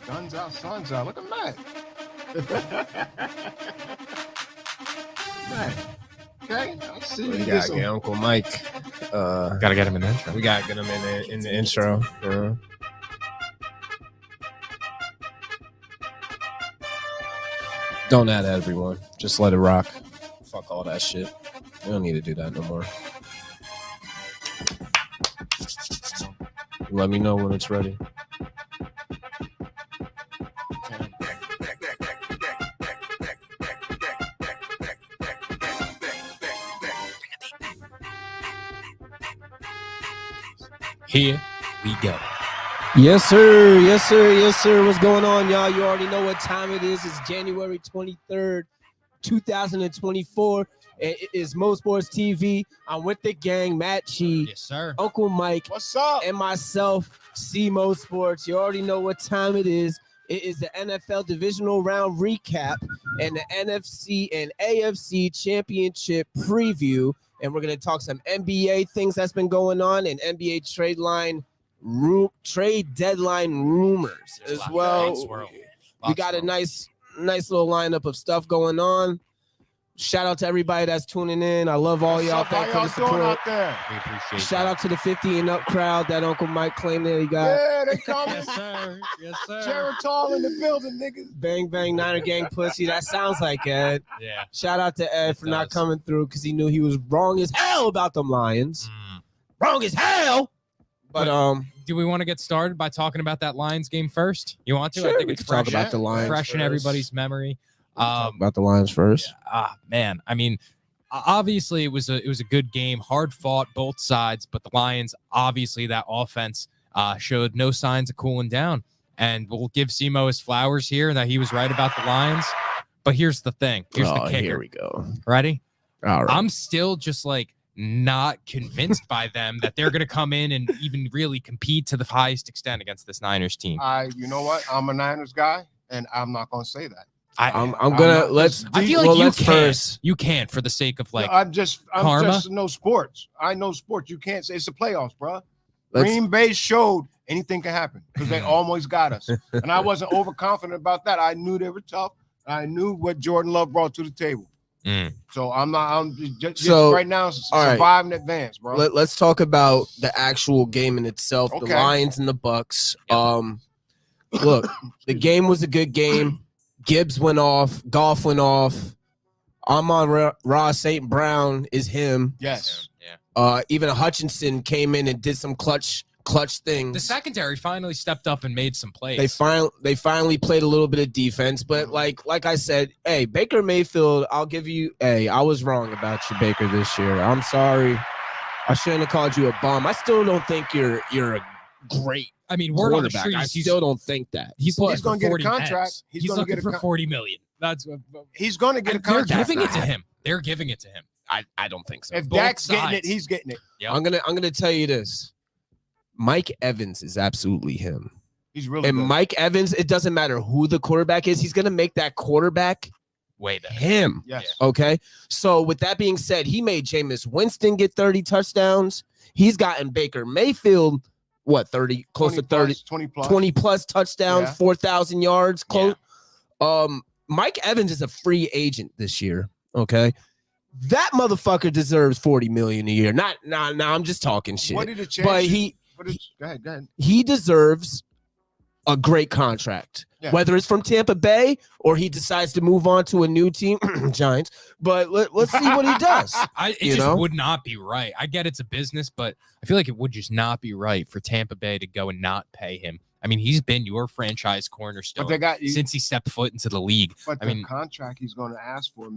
Guns out, suns out. Look at Matt. Matt. Okay, I see. We gotta get Uncle Mike. Gotta get him in the intro. We gotta get him in the intro. Don't add everyone. Just let it rock. Fuck all that shit. We don't need to do that no more. Let me know when it's ready. Here we go. Yes, sir. Yes, sir. Yes, sir. What's going on, y'all? You already know what time it is. It's January 23rd, 2024. It is Mo Sports TV. I'm with the gang, Matt Chi, Yes, sir. Uncle Mike, What's up? and myself, C-Mo Sports. You already know what time it is. It is the NFL divisional round recap and the NFC and AFC championship preview. And we're going to talk some NBA things that's been going on and NBA trade deadline rumors as well. We got a nice little lineup of stuff going on. Shout out to everybody that's tuning in. I love all y'all. Thanks for the support out there? We appreciate Shout out to the 50 and up crowd that Uncle Mike claimed that he got. Yeah, they coming. Yes, sir. Yes, sir. Geritol in the building, niggas. Bang, bang, Niner gang pussy. That sounds like Ed. Yeah. Shout out to Ed for not does. coming through because he knew he was wrong as hell about them Lions. Wrong as hell. But Do we want to get started by talking about that Lions game first? You want to? sure, I think we it's can talk fresh, about the Lions fresh in first. everybody's memory. Talk about the Lions first. Man, I mean, obviously it was a good game, hard fought both sides, but the Lions, obviously that offense showed no signs of cooling down. And we'll give Simo his flowers here that he was right about the Lions. But here's the thing. Here's the kicker. Here we go. Ready? All right. I'm still just like not convinced by them that they're going to come in and even really compete to the highest extent against this Niners team. You know what? I'm a Niners guy, and I'm not gonna say that. I'm gonna not- let's. I feel like well, you let's can. first. You can for the sake of like I'm just karma? know sports. I know sports. You can't say it's the playoffs, bro. Let's Green Bay showed anything can happen because they almost got us, and I wasn't overconfident about that. I knew they were tough. I knew what Jordan Love brought to the table. So I'm not. I'm just So, right now all right. survive in advance, bro. let's talk about the actual game in itself. The Okay. Lions and the Bucks. Yep. Look, the game was a good game. Gibbs went off. Goff went off. Ross St. Brown is him. Yes. Yeah. Even Hutchinson came in and did some clutch things. The secondary finally stepped up and made some plays. They finally played a little bit of defense, but like I said, hey, Baker Mayfield, I'll give you. Hey, I was wrong about you, Baker, this year. I'm sorry. I shouldn't have called you a bum. I still don't think you're a great I mean, word on the quarterback. street, I he's still don't think that. he's Well, he's going gonna to get a contract. He's gonna looking get a for con- 40 million. That's what He's going to get a they're contract. giving it to him. They're giving it to him. I don't think so. If Both Dak's getting it, sides. he's getting it. Yep. I'm gonna tell you this. Mike Evans is absolutely him. He's really And good. Mike Evans, it doesn't matter who the quarterback is, he's gonna make that quarterback Way better. him. Yes. Okay. So with that being said, he made Jameis Winston get 30 touchdowns. He's gotten Baker Mayfield, what, 30, close to 30, 20 plus. 20 plus touchdowns, Yeah. 4,000 yards. Close. Mike Evans is a free agent this year. Okay. That motherfucker deserves 40 million a year. Not I'm just talking shit. What did it change? But Go ahead. he deserves a great contract. Yeah. Whether it's from Tampa Bay or he decides to move on to a new team, Giants. But let's see what he does. It You just know? would not be right. I get it's a business, but I feel like it would just not be right for Tampa Bay to go and not pay him. I mean, he's been your franchise But cornerstone they got you. since he stepped foot into the league. But I the mean- contract he's going to ask for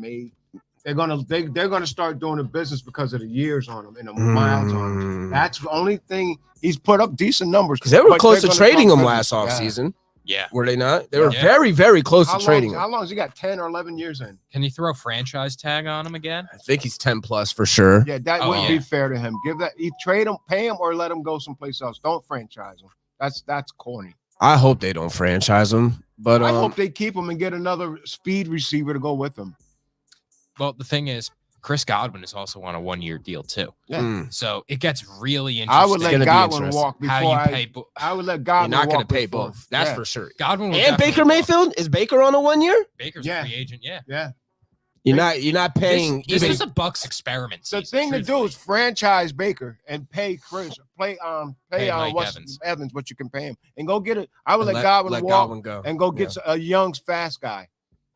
they're going to start doing the business because of the years on him and the miles on him. That's the only thing. He's put up decent numbers Because they were but close they're to gonna trading talk him business. last Yeah. offseason. Yeah. Were they not? They were Yeah. very, very close How to trading long, how him. long has he got? 10 or 11 years in? Can you throw a franchise tag on him again? I think he's 10 plus for sure. Yeah, that Oh, wouldn't yeah. be fair to him. Trade him, pay him, or let him go someplace else. Don't franchise him. That's corny. I hope they don't franchise him. But I hope they keep him and get another speed receiver to go with him. Well, the thing is, Chris Godwin is also on a 1-year deal too. Yeah. So it gets really interesting. I would let Godwin walk before how you pay. I would let Godwin. You're not going to pay both. That's for sure. Godwin will and Baker Mayfield is Baker on a 1 year. Baker's a free agent. Yeah. Yeah. You're not paying. This is a Bucks experiment. The thing to do is franchise Baker and pay Chris, pay Evans what you can pay him, and go get it. I would let Godwin walk go and go get a young, fast guy.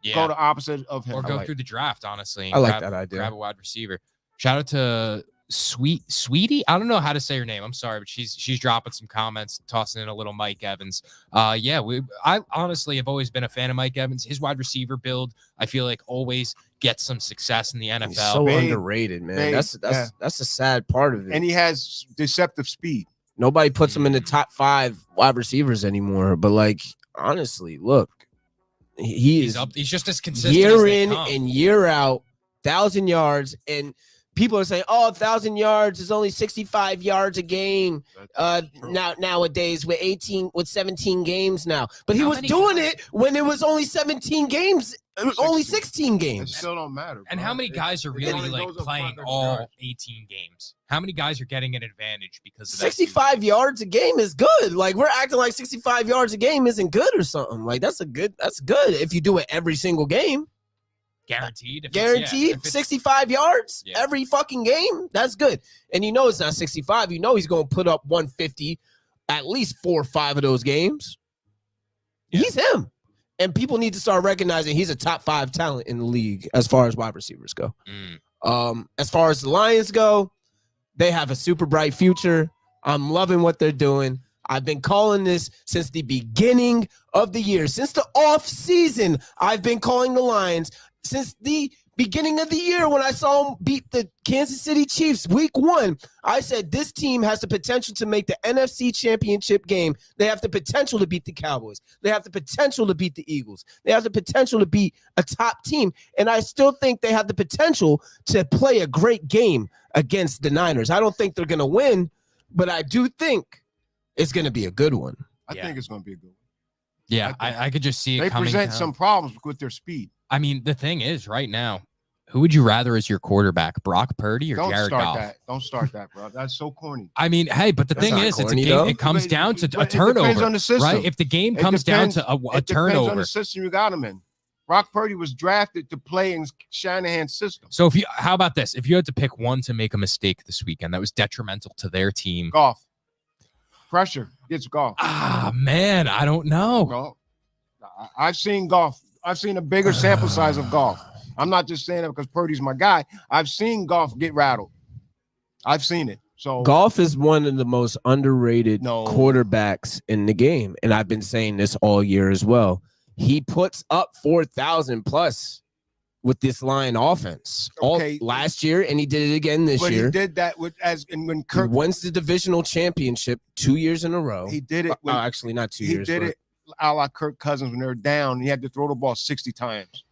Yeah. Go the opposite of him, or go through the draft. Honestly, I like that idea. Grab a wide receiver. Shout out to Sweetie. I don't know how to say her name. I'm sorry, but she's dropping some comments, tossing in a little Mike Evans. I honestly have always been a fan of Mike Evans. His wide receiver build, I feel like, always gets some success in the NFL. He's so underrated, man. That's the sad part of it. And he has deceptive speed. Nobody puts him in the top 5 wide receivers anymore. But like, honestly, look, he's just as consistent year in and year out, 1,000 yards, and people are saying, 1,000 yards is only 65 yards a game nowadays with 17 games now. But he was doing it when it was only 17 games, only 16 games. It still don't matter. Bro. And how many guys are really playing all 18 games? How many guys are getting an advantage because of 65 yards a game is good. Like, we're acting like 65 yards a game isn't good or something. Like, that's good if you do it every single game. Guaranteed 65 yards every fucking game. That's good. And it's not 65. He's going to put up 150 at least 4 or 5 of those games. Yeah. He's him. And people need to start recognizing he's a top 5 talent in the league as far as wide receivers go. As far as the Lions go, they have a super bright future. I'm loving what they're doing. I've been calling this since the beginning of the year. Since the off season, I've been calling the Lions. Since the beginning of the year, when I saw them beat the Kansas City Chiefs week 1, I said this team has the potential to make the NFC Championship game. They have the potential to beat the Cowboys. They have the potential to beat the Eagles. They have the potential to be a top team. And I still think they have the potential to play a great game against the Niners. I don't think they're going to win, but I do think it's going to be a good one. I think it's going to be a good one. Yeah, I could just see it coming. They present some problems with their speed. I mean, the thing is, right now, who would you rather as your quarterback, Brock Purdy or Jared Goff? Don't start that, bro. That's so corny. I mean, hey, but the thing is, it's a game. It comes down to a turnover, right? If the game comes down to a turnover, depends on the system you got him in. Brock Purdy was drafted to play in Shanahan's system. So how about this? If you had to pick one to make a mistake this weekend that was detrimental to their team, Goff. Pressure gets Goff. Man, I don't know. I've seen Goff. I've seen a bigger sample size of Goff. I'm not just saying that because Purdy's my guy. I've seen Goff get rattled. I've seen it. So Goff is one of the most underrated quarterbacks in the game, and I've been saying this all year as well. He puts up 4,000 plus with this Lion offense last year, and he did it again this year. He did that when Kirk wins the divisional championship 2 years in a row. He did it. Actually, not 2 years. He did it a la Kirk Cousins when they were down. He had to throw the ball 60 times.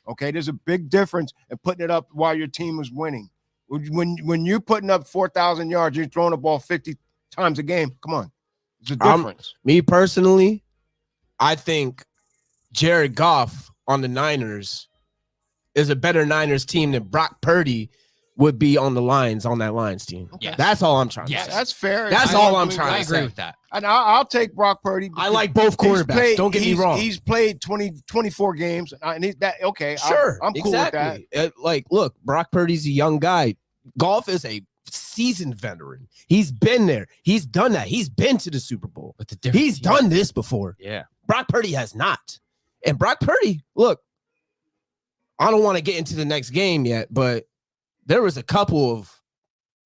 Okay, there's a big difference in putting it up while your team is winning. When you're putting up 4,000 yards, you're throwing the ball 50 times a game. Come on, there's a difference. Me personally, I think Jared Goff on the Niners is a better Niners team than Brock Purdy would be on that Lions team. Yes. That's all I'm trying to say. That's fair. That's all I'm trying to say. I agree with that. And I'll take Brock Purdy. I like both quarterbacks. Don't get me wrong. He's played 24 games. And Sure. I'm cool with that. Look, Brock Purdy's a young guy. Goff is a seasoned veteran. He's been there. He's done that. He's been to the Super Bowl. But he's done this before. Yeah. Brock Purdy has not. And Brock Purdy, look, I don't want to get into the next game yet, but there was a couple of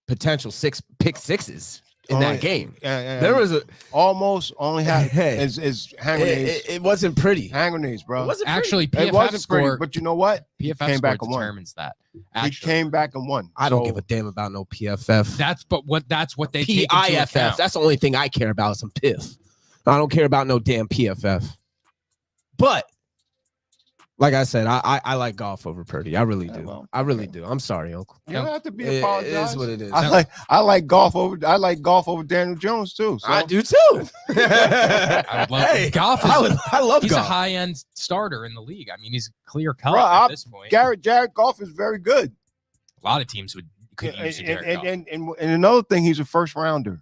potential pick sixes in that game. There was almost only had is hand grenades. It wasn't pretty. Hand grenades, bro. It wasn't actually pretty. PFF it wasn't score, pretty, but you know what? PFF came back and determines won. That. He came back and won. I don't give a damn about no PFF. That's what they take into account. That's the only thing I care about is some PIF. I don't care about no damn PFF. But like I said, I like Goff over Purdy. I really do. Well, I really do. I'm sorry, Uncle. You don't have to be apologized. It is what it is. I like Goff over Daniel Jones too. So. I do too. I love Goff. I love he's Goff. a high-end starter in the league. I mean, he's clear cut Bro, at this point. Jared Goff is very good. a lot of teams could use a Jared Goff. And another thing, he's a first rounder.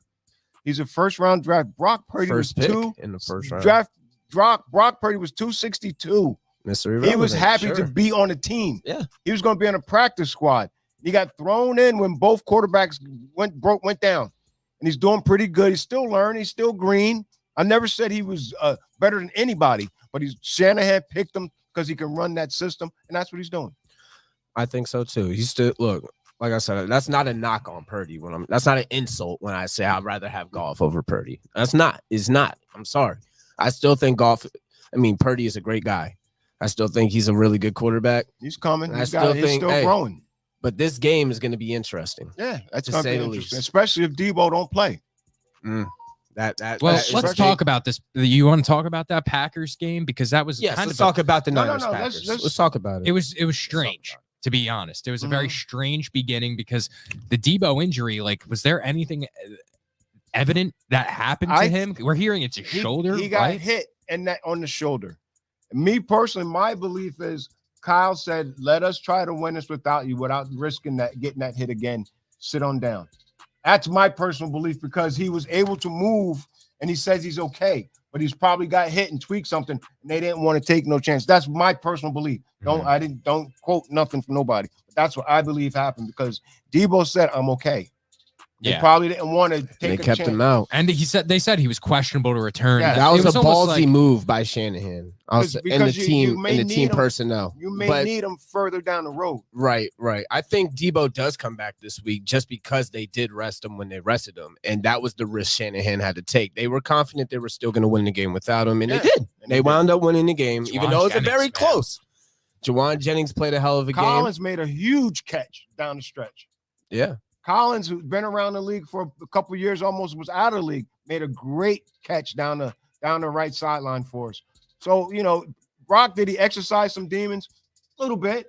He's a first round draft. Brock Purdy First was pick two in the first round. draft. Brock Purdy was 262. He was happy to be on the team. Yeah, he was going to be on a practice squad. He got thrown in when both quarterbacks went down, and he's doing pretty good. He's still learning. He's still green. I never said he was better than anybody, but Shanahan picked him because he can run that system, and that's what he's doing. I think so too. He's still look. Like I said, that's not a knock on Purdy. That's not an insult when I say I'd rather have Goff over Purdy. That's not. It's not. I'm sorry. I still think Purdy is a great guy. I still think he's a really good quarterback. He's coming. He's still growing. But this game is going to be interesting. Yeah, that's going to be interesting, especially if Debo don't play. Let's talk about this. You want to talk about that Packers game because that was let's talk about the Niners Packers. Let's talk about it. It was strange. To be honest, it was a very strange beginning because the Debo injury, was there anything evident that happened to him? We're hearing it's his shoulder. He got hit on the shoulder. Me personally, my belief is Kyle said, let us try to win this without you, without risking getting that hit again. Sit on down. That's my personal belief because he was able to move and he says he's okay, but he's probably got hit and tweaked something and they didn't want to take no chance. That's my personal belief. Don't quote nothing from nobody. But that's what I believe happened because Debo said, I'm okay. They probably didn't want to take They kept him out. And they said he was questionable to return. Yeah, that was a ballsy move by Shanahan. And the team personnel. You may need him further down the road. Right. I think Debo does come back this week just because they did rest him when they rested him. And that was the risk Shanahan had to take. They were confident they were still going to win the game without him. And they did. And they wound up winning the game, even though it was very close. Jawan Jennings played a hell of a game. Collins made a huge catch down the stretch. Yeah. Collins, who's been around the league for a couple of years, almost was out of the league, made a great catch down the right sideline for us. So, Brock, did he exercise some demons? A little bit.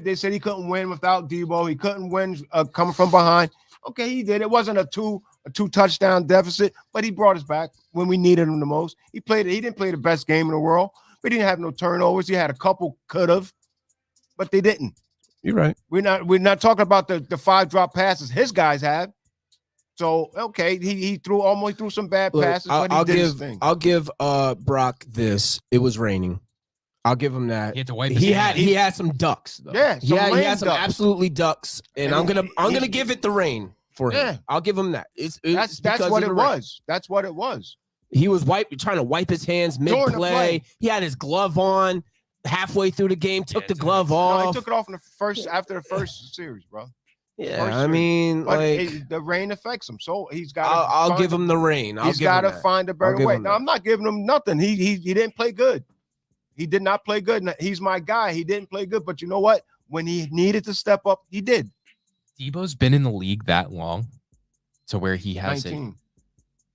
They said he couldn't win without Debo. He couldn't win coming from behind. Okay, he did. It wasn't a two touchdown deficit, but he brought us back when we needed him the most. He didn't play the best game in the world. We didn't have no turnovers. He had a couple, could have, but they didn't. You're right. We're not talking about the 5 drop passes his guys have. So okay, he threw some bad passes, but he did his thing. I'll give Brock this. It was raining. I'll give him that. He had to wipe. He had some ducks though. Yeah, he had some absolutely ducks, and I'm gonna give it the rain for him. Yeah. I'll give him that. That's what it was. That's what it was. He was trying to wipe his hands mid-play. He had his glove on. Halfway through the game, took the glove off. No, he took it off after the first series, bro. Yeah, the rain affects him, so he's got. I'll give him the rain. He's got to find a better way. Now, I'm not giving him nothing. He didn't play good. He did not play good. He's my guy. He didn't play good, but you know what? When he needed to step up, he did. Debo's been in the league that long, to where he has 19. it.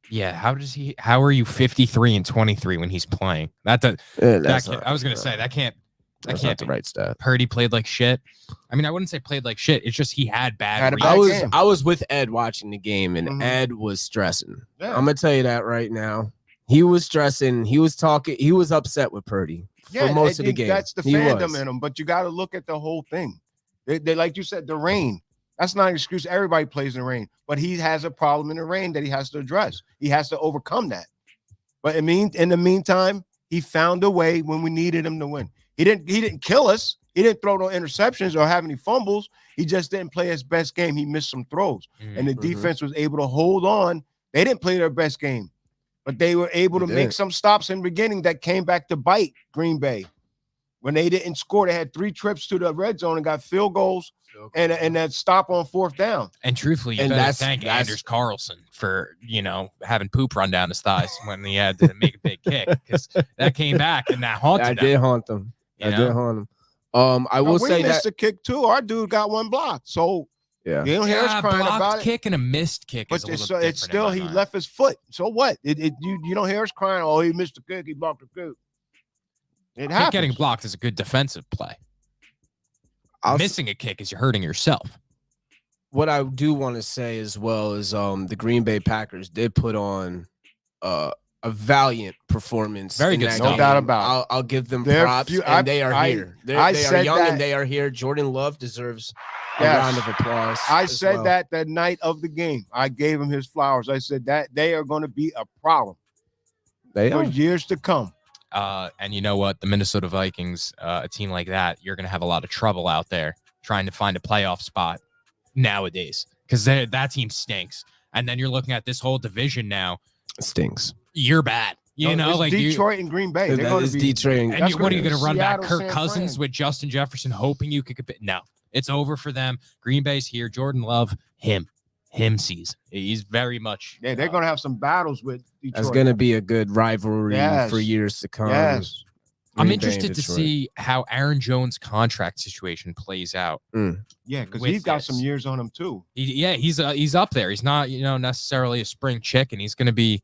Yeah, how are you 53 and 23 when he's playing? I was gonna say that can't be the right stat. Purdy played like shit. I mean, I wouldn't say played like shit. It's just he had bad. I was with Ed watching the game, and Ed was stressing. Yeah. I'm gonna tell you that right now. He was stressing. He was talking. He was upset with Purdy for most of the game. That's the fandom in him. But you got to look at the whole thing. They like you said, the rain. That's not an excuse. Everybody plays in the rain, but he has a problem in the rain that he has to address. He has to overcome that. But in the meantime, he found a way when we needed him to win. He didn't kill us. He didn't throw no interceptions or have any fumbles. He just didn't play his best game. He missed some throws, and the defense was able to hold on. They didn't play their best game, but they were able to make some stops in the beginning that came back to bite Green Bay. When they didn't score, they had 3 trips to the red zone and got field goals. And that stop on 4th down. And truthfully, you better thank Anders Carlson for having poop run down his thighs when he had to make a big kick, because that came back and that haunted him. I did haunt them. I will say missed that a kick too. Our dude got one blocked, so you don't hear us crying about it. Kick and a missed kick, but it's still he left his foot. So what? You don't hear us crying. Oh, he missed a kick. He blocked a kick. It happens. Getting blocked is a good defensive play. Missing a kick is you're hurting yourself. What I do want to say as well is the Green Bay Packers did put on a valiant performance. Very good stuff. No doubt about it. I'll give them props, and they are here. They are young and they are here. Jordan Love deserves a round of applause. I as said well. that the night of the game. I gave him his flowers. I said that they are going to be a problem They for are. years to come. And you know what? The Minnesota Vikings, a team like that, you're going to have a lot of trouble out there trying to find a playoff spot nowadays because that team stinks. And then you're looking at this whole division now. Stinks. You're bad. You know, it's like Detroit and Green Bay. They're That going is to be Detroit. And That's what are you gonna going to be run back Seattle, Kirk San Cousins Fran. with Justin Jefferson, hoping you could? No, it's over for them. Green Bay's here. Jordan Love, him season. He's very much. Yeah, they're going to have some battles with Detroit. That's going to be a good rivalry Yes. for years to come. Yes. I'm Green Bay and interested to Detroit. see how Aaron Jones' contract situation plays out. Yeah, because with he's got this. some years on him too. He's up there. He's not necessarily a spring chicken. He's going to be.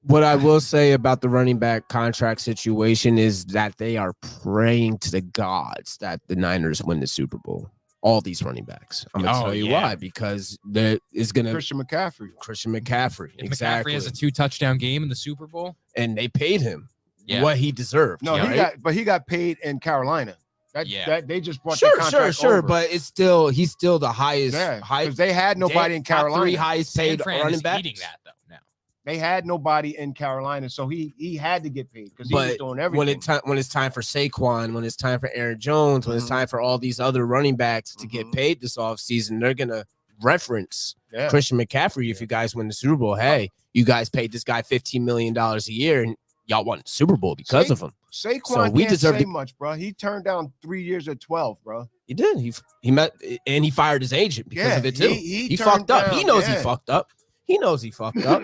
What I will say about the running back contract situation is that they are praying to the gods that the Niners win the Super Bowl. All these running backs. I'm going to tell you why. Because there is going to Christian McCaffrey. If McCaffrey has a 2-touchdown game in the Super Bowl. And they paid him Yeah. what he deserved. No, right? he got paid in Carolina. That they just brought the contract Sure, over. but he's still the highest. Yeah, high, because they had nobody in top Carolina. 3 highest San paid Fran running is backs. eating that though now. They had nobody in Carolina, so he had to get paid because he was But doing everything. when it's time for Saquon, when it's time for Aaron Jones, when it's time for all these other running backs to get paid this offseason, they're gonna reference Yeah. Christian McCaffrey. If you guys win the Super Bowl, hey, you guys paid this guy $15 million a year, and y'all won the Super Bowl because of him. Saquon So we can't deserve say to- much, bro. He turned down 3 years at 12, bro. He did. He met and he fired his agent because Yeah, of it too. he He turned fucked up. He down, knows he yeah. fucked up. He knows he fucked up.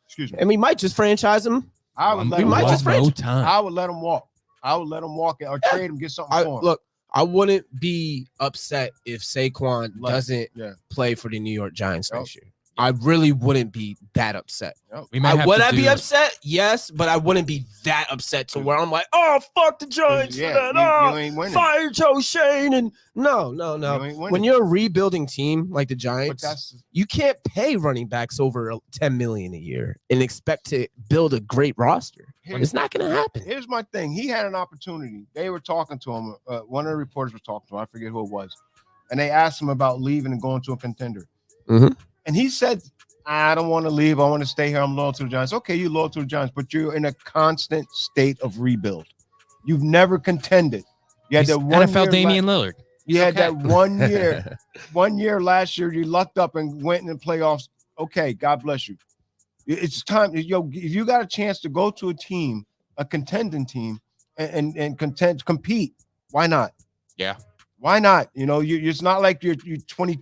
Excuse me. And we might just franchise him. I would let we him might walk. just franchise. time. I would let him walk. I would let him walk or trade him, get something for him. Look, I wouldn't be upset if Saquon doesn't yeah. play for the New York Giants Yep. next year. I really wouldn't be that upset. We might have Would to I be do- upset? Yes, but I wouldn't be that upset to where I'm like, oh, fuck the Giants. Yeah, for that. you ain't winning. Fire Joe Shane. And no. You ain't winning. When you're a rebuilding team like the But Giants, that's you can't pay running backs over $10 million a year and expect to build a great roster. It's not going to happen. here's my thing. He had an opportunity. They were talking to him. One of the reporters was talking to him. I forget who it was. And they asked him about leaving and going to a contender. Mhm. And he said, I don't want to leave. I want to stay here. I'm loyal to the Giants. Okay, you're loyal to the Giants, but you're in a constant state of rebuild. You've never contended. You had He's that one NFL year Damian Lillard. You had okay. that 1 year. 1 year last year, you lucked up and went in the playoffs. Okay, God bless you. It's time. If you got a chance to go to a team, a contending team, and compete, why not? Yeah. Why not? It's not like you're 20,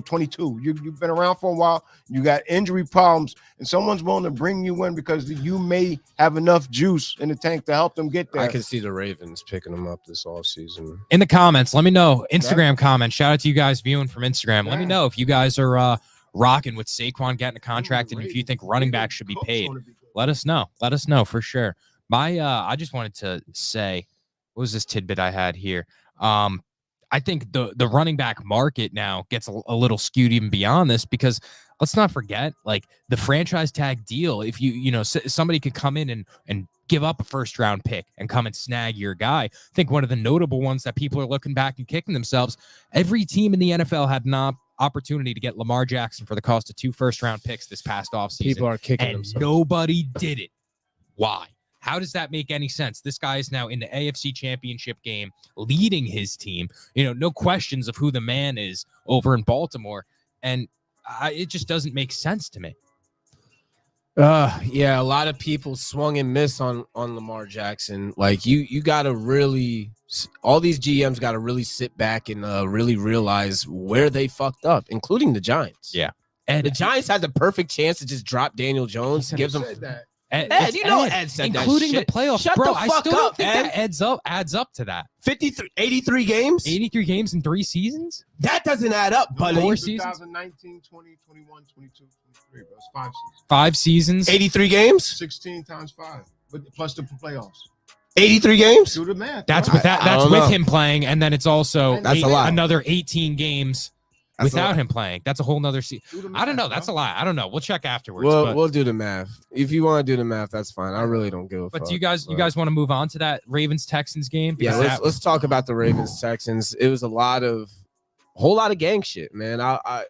22. You've been around for a while. You got injury problems, and someone's willing to bring you in because you may have enough juice in the tank to help them get there. I can see the Ravens picking them up this offseason. In the comments, let me know. Instagram comments. Shout out to you guys viewing from Instagram. Let me know if you guys are rocking with Saquon getting a contract and if you think running back should be paid. Let us know. Let us know for sure. I just wanted to say, what was this tidbit I had here? I think the running back market now gets a little skewed even beyond this because let's not forget, like the franchise tag deal. If somebody could come in and give up a first round pick and come and snag your guy. I think one of the notable ones that people are looking back and kicking themselves. Every team in the NFL had an opportunity to get Lamar Jackson for the cost of 2 first-round picks this past offseason. People are kicking and themselves. nobody did it. Why? How does that make any sense? This guy is now in the AFC Championship game, leading his team. No questions of who the man is over in Baltimore, and it just doesn't make sense to me. Yeah, a lot of people swung and missed on Lamar Jackson. Like you got to really, all these GMs got to really sit back and really realize where they fucked up, including the Giants. Yeah, and the Giants had the perfect chance to just drop Daniel Jones, give them. Ed, Ed said including that shit. the playoffs, Shut bro. the I fuck still don't up, think Ed. that adds up to that. 83 games? 83 games in 3 seasons? That doesn't add up, buddy. 4 seasons? 2019, 20, 21, 22, 23, bro. It's 5 seasons. 5 seasons? 83 games? 16 times 5, but plus the playoffs. 83 games? Do the math. That's bro. with that. I That's don't with know. him playing, and then it's also That's a lot. another 18 games That's a without lot. him playing. That's a whole nother season. Do the I don't math, know. That's a bro. lie. I don't know. We'll check afterwards. We'll do the math. If you want to do the math, that's fine. I really don't give a fuck. But do you guys want to move on to that Ravens Texans game? Yeah, Because let's talk about the Ravens Texans. It was a lot of whole lot of gang shit, man. I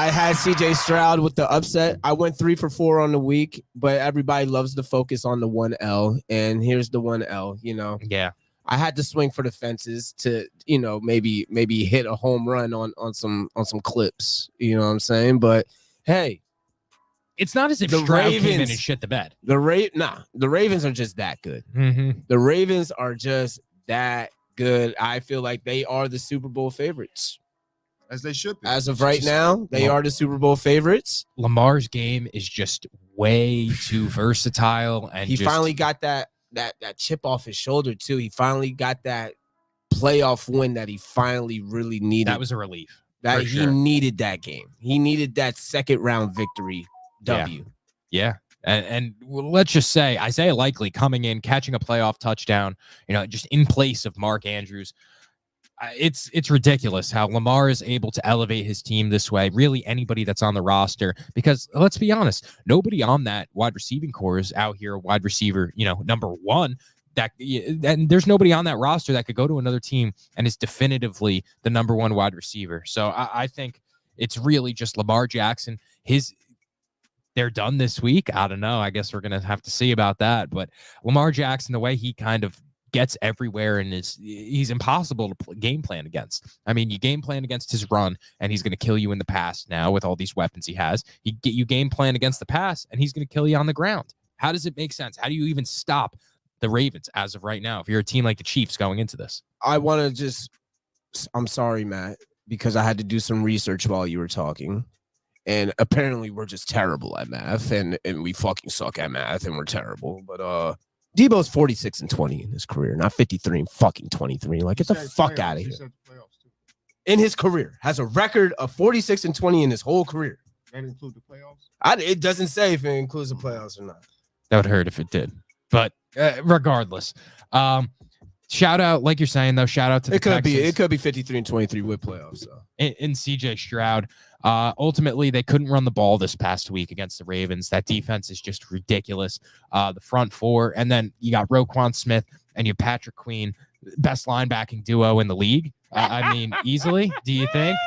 had CJ Stroud with the upset. I went 3 for 4 on the week, but everybody loves to focus on the 1L, and here's the 1L. Yeah. I had to swing for the fences to, maybe hit a home run on some clips. You know what I'm saying? But hey, It's not as if The Stroud came in Ravens- and shit the bed. the Ravens are just that good. Mm-hmm. The Ravens are just that good. I feel like they are the Super Bowl favorites. As they should be. As of right now, they are the Super Bowl favorites. Lamar's game is just way too versatile, and He finally got that chip off his shoulder too. He finally got that playoff win that he finally really needed. that was a relief. that for he sure. needed that game. He needed that second round victory W. Yeah. And let's just say Isaiah Likely coming in, catching a playoff touchdown, just in place of Mark Andrews. It's ridiculous how Lamar is able to elevate his team this way. Really, anybody that's on the roster, because let's be honest, nobody on that wide receiving core is out here wide receiver, number one. And there's nobody on that roster that could go to another team and is definitively the number one wide receiver. So I think it's really just Lamar Jackson. They're done this week. I don't know. I guess we're gonna have to see about that. But Lamar Jackson, the way he kind of gets everywhere and he's impossible to game plan against. I mean, you game plan against his run and he's going to kill you in the pass now with all these weapons he has. You game plan against the pass and he's going to kill you on the ground. How does it make sense? How do you even stop the Ravens as of right now if you're a team like the Chiefs going into this? I'm sorry, Matt, because I had to do some research while you were talking. And apparently we're just terrible at math and we fucking suck at math and we're terrible. But Debo's 46-20 in his career, not 53-23. Like, get the fuck out of here. In his career, has a record of 46-20 in his whole career. That include the playoffs? It doesn't say if it includes the playoffs or not. That would hurt if it did. But regardless, shout out, like you're saying though, shout out to the Texans. It could be 53-23 with playoffs. So. In CJ Stroud. Ultimately, they couldn't run the ball this past week against the Ravens. That defense is just ridiculous. The front four, and then you got Roquan Smith and you have Patrick Queen, best linebacking duo in the league. I mean, easily. Do you think?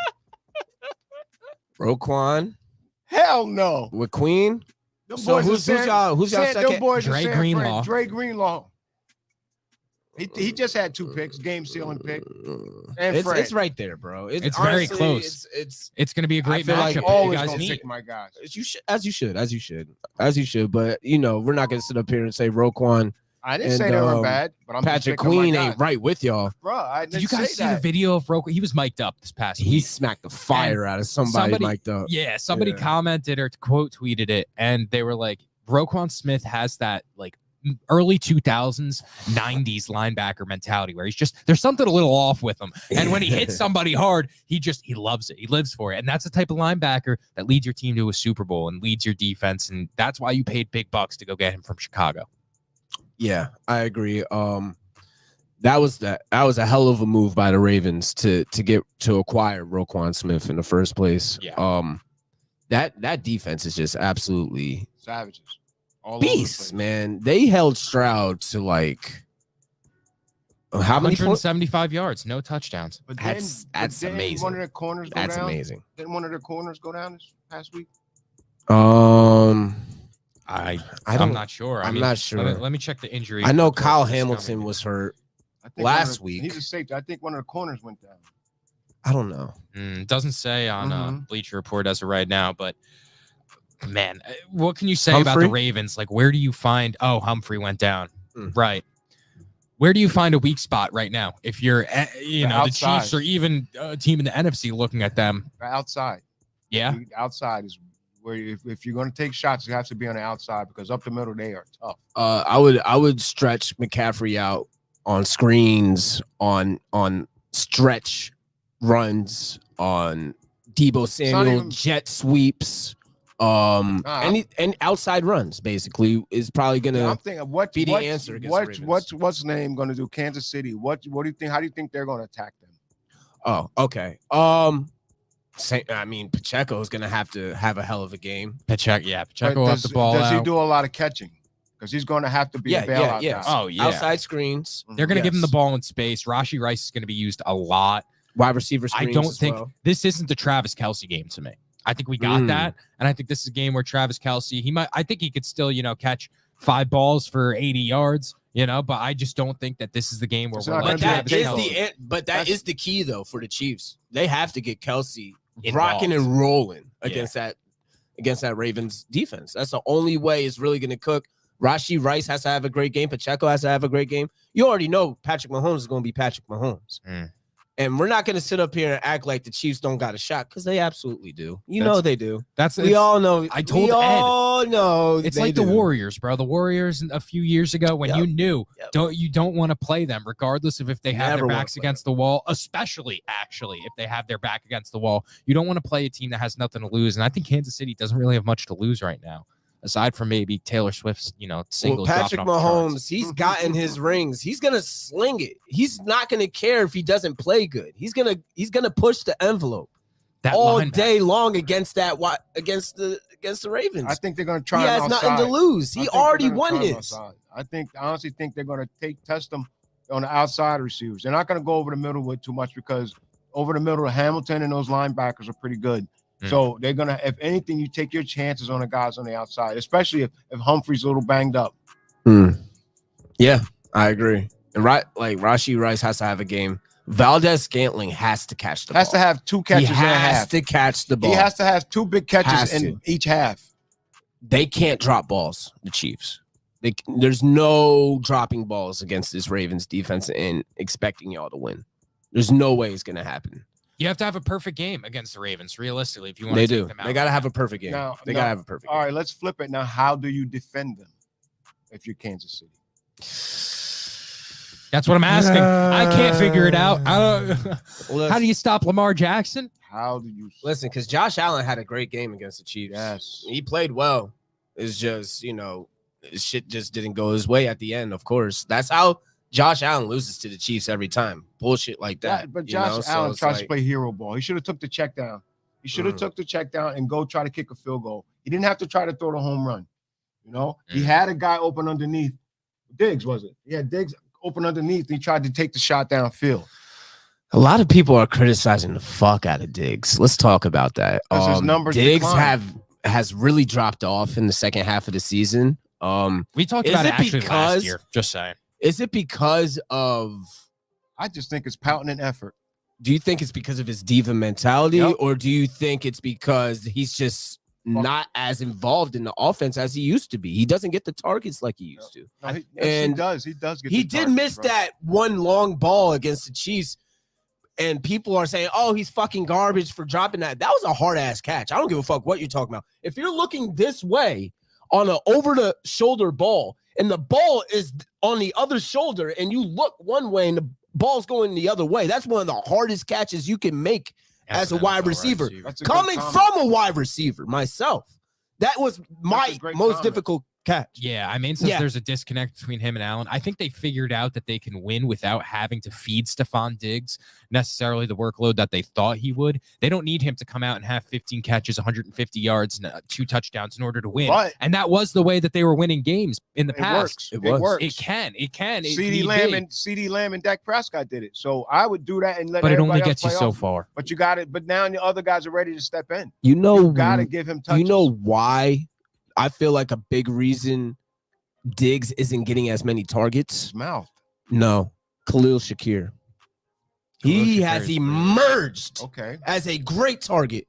Roquan? Hell no. With Queen? So who's y'all second? Dre Greenlaw. Dre Greenlaw. He just had 2 picks, game sealing pick. And it's right there, bro. It's very close. It's going to be a great matchup. Like always gonna pick my guys. As you should. But we're not gonna sit up here and say Roquan. I didn't say they were bad, but I'm Patrick Queen ain't right with y'all, bro. Did you guys see the video of Roquan? He was mic'd up this past week. He smacked the fire out of somebody mic'd up. Yeah, somebody commented or quote tweeted it, and they were like, Roquan Smith has that like early 2000s 90s linebacker mentality where there's something a little off with him, and when he hits somebody hard, he loves it. He lives for it, and that's the type of linebacker that leads your team to a Super Bowl and leads your defense, and that's why you paid big bucks to go get him from Chicago. Yeah, I agree. That was a hell of a move by the Ravens to acquire Roquan Smith in the first place. Yeah. That defense is just absolutely savages. All beasts, man. They held Stroud to like how many 175 yards, no touchdowns. But that's amazing. One of their corners go that's down? amazing. Didn't one of their corners go down this past week? I'm not sure. I'm not sure. Let me check the injury. I know Kyle Hamilton was hurt last week. He's a safety. I think one of the corners went down. I don't know. Doesn't say on Bleacher Report as of right now, but man, what can you say about the Ravens? Like, where do you find? Oh, Humphrey went down. Right. Where do you find a weak spot right now? If you're, the Chiefs or even a team in the NFC looking at them. Outside. Yeah. Outside is where if you're going to take shots, you have to be on the outside because up the middle they are tough. I would stretch McCaffrey out on screens, on stretch runs, on Debo Samuel jet sweeps. And outside runs basically is probably gonna. I'm thinking be the answer. What's name gonna do? Kansas City. What do you think? How do you think they're gonna attack them? Oh, okay. Pacheco is gonna have to have a hell of a game. Pacheco will have the ball. Does he do a lot of catching? Because he's going to have to be a bailout guy. Oh yeah, outside screens. They're going to give him the ball in space. Rashee Rice is going to be used a lot. Wide receiver I screens don't as think well. this isn't the Travis Kelce game to me. I think we got that, and I think this is a game where Travis Kelce, I think he could still, catch 5 balls for 80 yards, but I just don't think that this is the game where It's we're not like gonna But be Travis a big Kelce. that That's- is the key though for the Chiefs. They have to get Kelce Involved. rocking and rolling Yeah. against that Ravens defense. That's the only way it's really going to cook. Rashee Rice has to have a great game. Pacheco has to have a great game. You already know Patrick Mahomes is going to be Patrick Mahomes. And we're not going to sit up here and act like the Chiefs don't got a shot because they absolutely do. You know they do. We all know. I told we Ed. all know. It's they like do. the Warriors, bro. The Warriors a few years ago when Yep. you knew Yep. you don't want to play them, regardless of if they have Never their wanna backs play against the wall, especially actually if they have their back against the wall. You don't want to play a team that has nothing to lose. And I think Kansas City doesn't really have much to lose right now, aside from maybe Taylor Swift's, singles. Well, Patrick dropping off the charts. Mahomes, he's gotten his rings. He's gonna sling it. He's not gonna care if he doesn't play good. He's gonna push the envelope That all linebacker. day long against the Ravens. I think they're going to try He him has outside. nothing to lose. I He think they're already gonna won try him his. outside. I honestly think they're going to test them on the outside receivers. They're not going to go over the middle with too much because over the middle, Hamilton and those linebackers are pretty good. So they're going to, if anything, you take your chances on the guys on the outside, especially if Humphrey's a little banged up. Yeah, I agree. And Rashee Rice has to have a game. Valdez-Scantling has to catch the ball. Has to have 2 catches he in a has half. to catch the ball. He has to have 2 big catches Has in to. each half. They can't drop balls, the Chiefs. There's no dropping balls against this Ravens defense and expecting y'all to win. There's no way it's going to happen. You have to have a perfect game against the Ravens, realistically, if you want They to do. take them out. They got to have a perfect game. Now- They now- got to have a perfect All game. right, let's flip it. Now, how do you defend them if you're Kansas City? That's what I'm asking. I can't figure it out. Well, How do you stop Lamar Jackson? How do you listen, because Josh Allen had a great game against the Chiefs. Yes. He played well. It's just, shit just didn't go his way at the end, of course. That's how Josh Allen loses to the Chiefs every time. Bullshit like that. But Josh Allen tries to play hero ball. He should have took the check down. He should have took the check down and go try to kick a field goal. He didn't have to try to throw the home run. He had a guy open underneath. Diggs, was it? Yeah, Diggs open underneath. He tried to take the shot downfield. A lot of people are criticizing the fuck out of Diggs. Let's talk about that. His numbers Diggs declined. has really dropped off in the second half of the season. We talked Is about it it actually last because- year. Just saying. Is it because of? I just think it's pouting and effort. Do you think it's because of his diva mentality, Yep. or do you think it's because he's just not as involved in the offense as he used to be? He doesn't get the targets like he used to. No, he And does. He does get He the did targets, miss bro. that one long ball against the Chiefs, and people are saying, "Oh, he's fucking garbage for dropping that." That was a hard ass catch. I don't give a fuck what you're talking about. If you're looking this way on an over the shoulder ball, and the ball is on the other shoulder, and you look one way and the ball's going the other way, that's one of the hardest catches you can make as a wide receiver. That's a good Coming comment. from a wide receiver myself, that was my great most comment. difficult catch. Yeah, I mean, since Yeah. there's a disconnect between him and Allen, I think they figured out that they can win without having to feed Stephon Diggs necessarily the workload that they thought he would. They don't need him to come out and have 15 catches, 150 yards, and 2 touchdowns in order to win. But And that was the way that they were winning games in the it past. works. It It was. works. It can. If CD need Lamb be. and CD Lamb and Dak Prescott did it. So I would do that and let But it everybody only else gets you play so off. far. But you got it. But now the other guys are ready to step in. You know, You got to give him touches. you know why? I feel like a big reason Diggs isn't getting as many targets. his mouth. No, Khalil Shakir. He Shakir has is pretty emerged Okay. as a great target.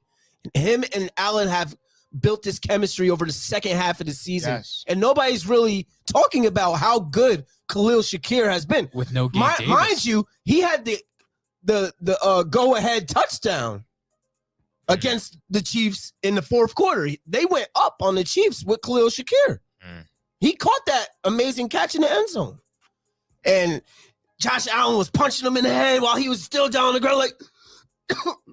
Him and Allen have built this chemistry over the second half of the season, Yes. and nobody's really talking about how good Khalil Shakir has been. With no Gabe Davis. Mind you, he had the go ahead touchdown against the Chiefs in the fourth quarter. They went up on the Chiefs with Khalil Shakir. Mm. He caught that amazing catch in the end zone, and Josh Allen was punching him in the head while he was still down on the ground. Like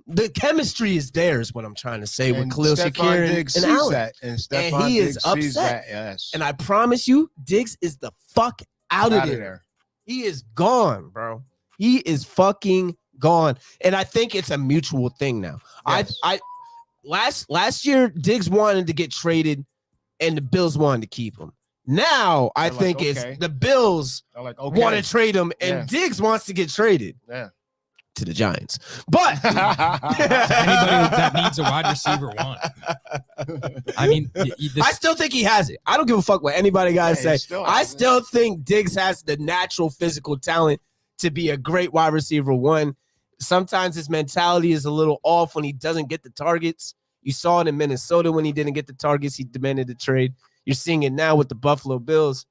the chemistry is there, is what I'm trying to say with Khalil Stephon Shakir Diggs and sees Allen. that, and Stephon he is Diggs sees upset. that. Yes. And I promise you, Diggs is the fuck out of there. He is gone, bro. He is fucking gone. And I think it's a mutual thing now. Yes. I last year Diggs wanted to get traded and the Bills wanted to keep him. Now I They're think like, it's okay. the Bills They're like, okay. want to trade him and Yeah. Diggs wants to get traded. Yeah. to the Giants. But To anybody that needs a wide receiver one. I mean, I still think he has it. I don't give a fuck what anybody guys say. I still think Diggs has the natural physical talent to be a great wide receiver one. Sometimes his mentality is a little off when he doesn't get the targets. You saw it in Minnesota when he didn't get the targets. He demanded the trade. You're seeing it now with the Buffalo Bills.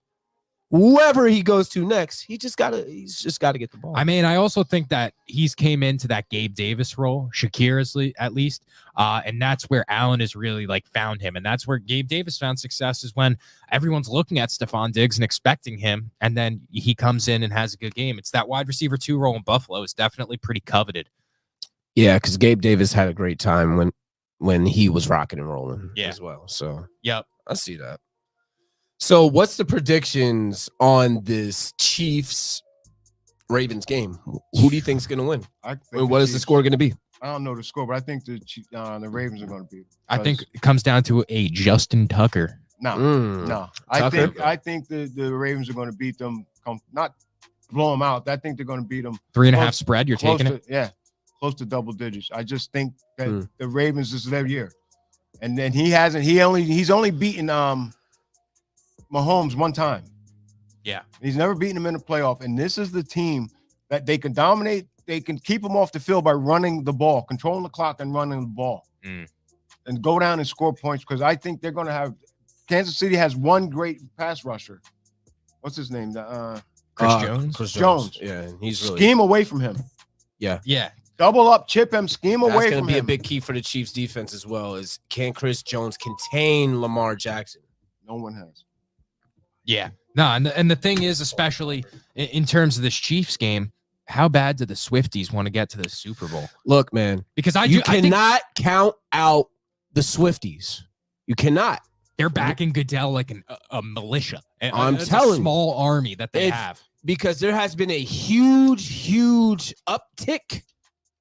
Whoever he goes to next, he's just gotta get the ball. I mean, I also think that he's came into that Gabe Davis role, Shakir at least, and that's where Allen has really like found him, and that's where Gabe Davis found success is when everyone's looking at Stephon Diggs and expecting him, and then he comes in and has a good game. It's that wide receiver 2 role in Buffalo is definitely pretty coveted. Yeah, because Gabe Davis had a great time when he was rocking and rolling as well. So yep, I see that. So what's the predictions on this Chiefs-Ravens game? Who do you think is going to win? What is the score going to be? I don't know the score, but I think the Ravens are going to beat. I think it comes down to a Justin Tucker. No. I think the Ravens are going to beat them. Not blow them out. I think they're going to beat them. 3.5 spread. You're taking it? Yeah, close to double digits. I just think that the Ravens this is their year, and then he's only beaten Mahomes one time. Yeah. He's never beaten him in a playoff. And this is the team that they can dominate. They can keep him off the field by running the ball, controlling the clock and running the ball. And go down and score points because I think they're going to have – Kansas City has one great pass rusher. What's his name? Chris Jones? Chris Jones. Yeah, he's really – Scheme away from him. Yeah. Double up, chip him, scheme away from him. That's going to be a big key for the Chiefs defense as well is can Chris Jones contain Lamar Jackson? No one has. Yeah. No, and the thing is, especially in terms of this Chiefs game, how bad do the Swifties want to get to the Super Bowl? Look, man, because you cannot count out the Swifties. You cannot. They're backing Goodell like a militia. I'm telling you, small army that they have. Because there has been a huge uptick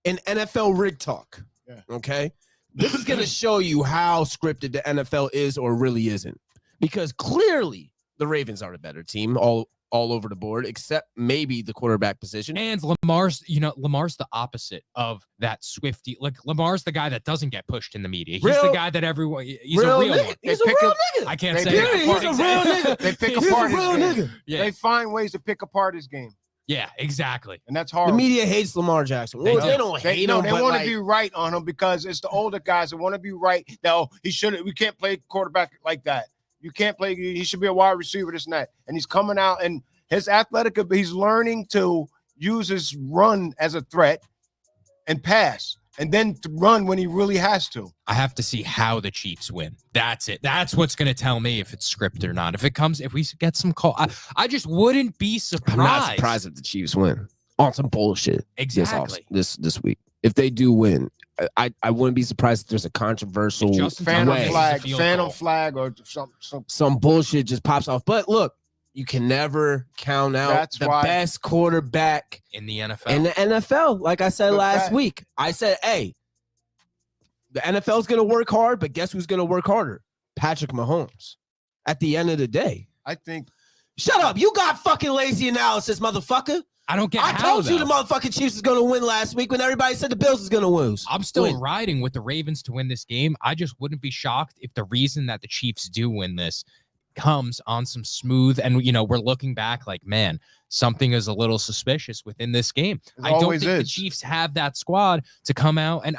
in NFL rig talk. Yeah. Okay, this is going to show you how scripted the NFL is or really isn't. Because clearly. The Ravens are the better team all over the board, except maybe the quarterback position. And Lamar's the opposite of that Swiftie. Like Lamar's the guy that doesn't get pushed in the media. He's the guy that everyone. He's a real one. He's a real nigga. I can't say that. He's a real nigga. They pick apart his game. Yeah. They find ways to pick apart his game. Yeah, exactly. And that's hard. The media hates Lamar Jackson. They don't hate him. They want to be right on him because it's the older guys that want to be right. No, we can't play quarterback like that. You can't play. He should be a wide receiver, this and that. And he's coming out, and his athletic, he's learning to use his run as a threat and pass, and then to run when he really has to. I have to see how the Chiefs win. That's it. That's what's going to tell me if it's scripted or not. If we get some call, I just wouldn't be surprised. I'm not surprised if the Chiefs win on some bullshit. Exactly. This week, if they do win. I wouldn't be surprised if there's a controversial phantom flag or some bullshit just pops off. But look, you can never count out the best quarterback in the NFL. In the NFL, like I said last week, I said, hey, the NFL's going to work hard, but guess who's going to work harder? Patrick Mahomes. At the end of the day, I think. Shut up! You got fucking lazy analysis, motherfucker. I don't get. I told you the motherfucking Chiefs is going to win last week when everybody said the Bills is going to lose. I'm still riding with the Ravens to win this game. I just wouldn't be shocked if the reason that the Chiefs do win this comes on some smooth, and we're looking back like, man, something is a little suspicious within this game. I don't think the Chiefs have that squad to come out, and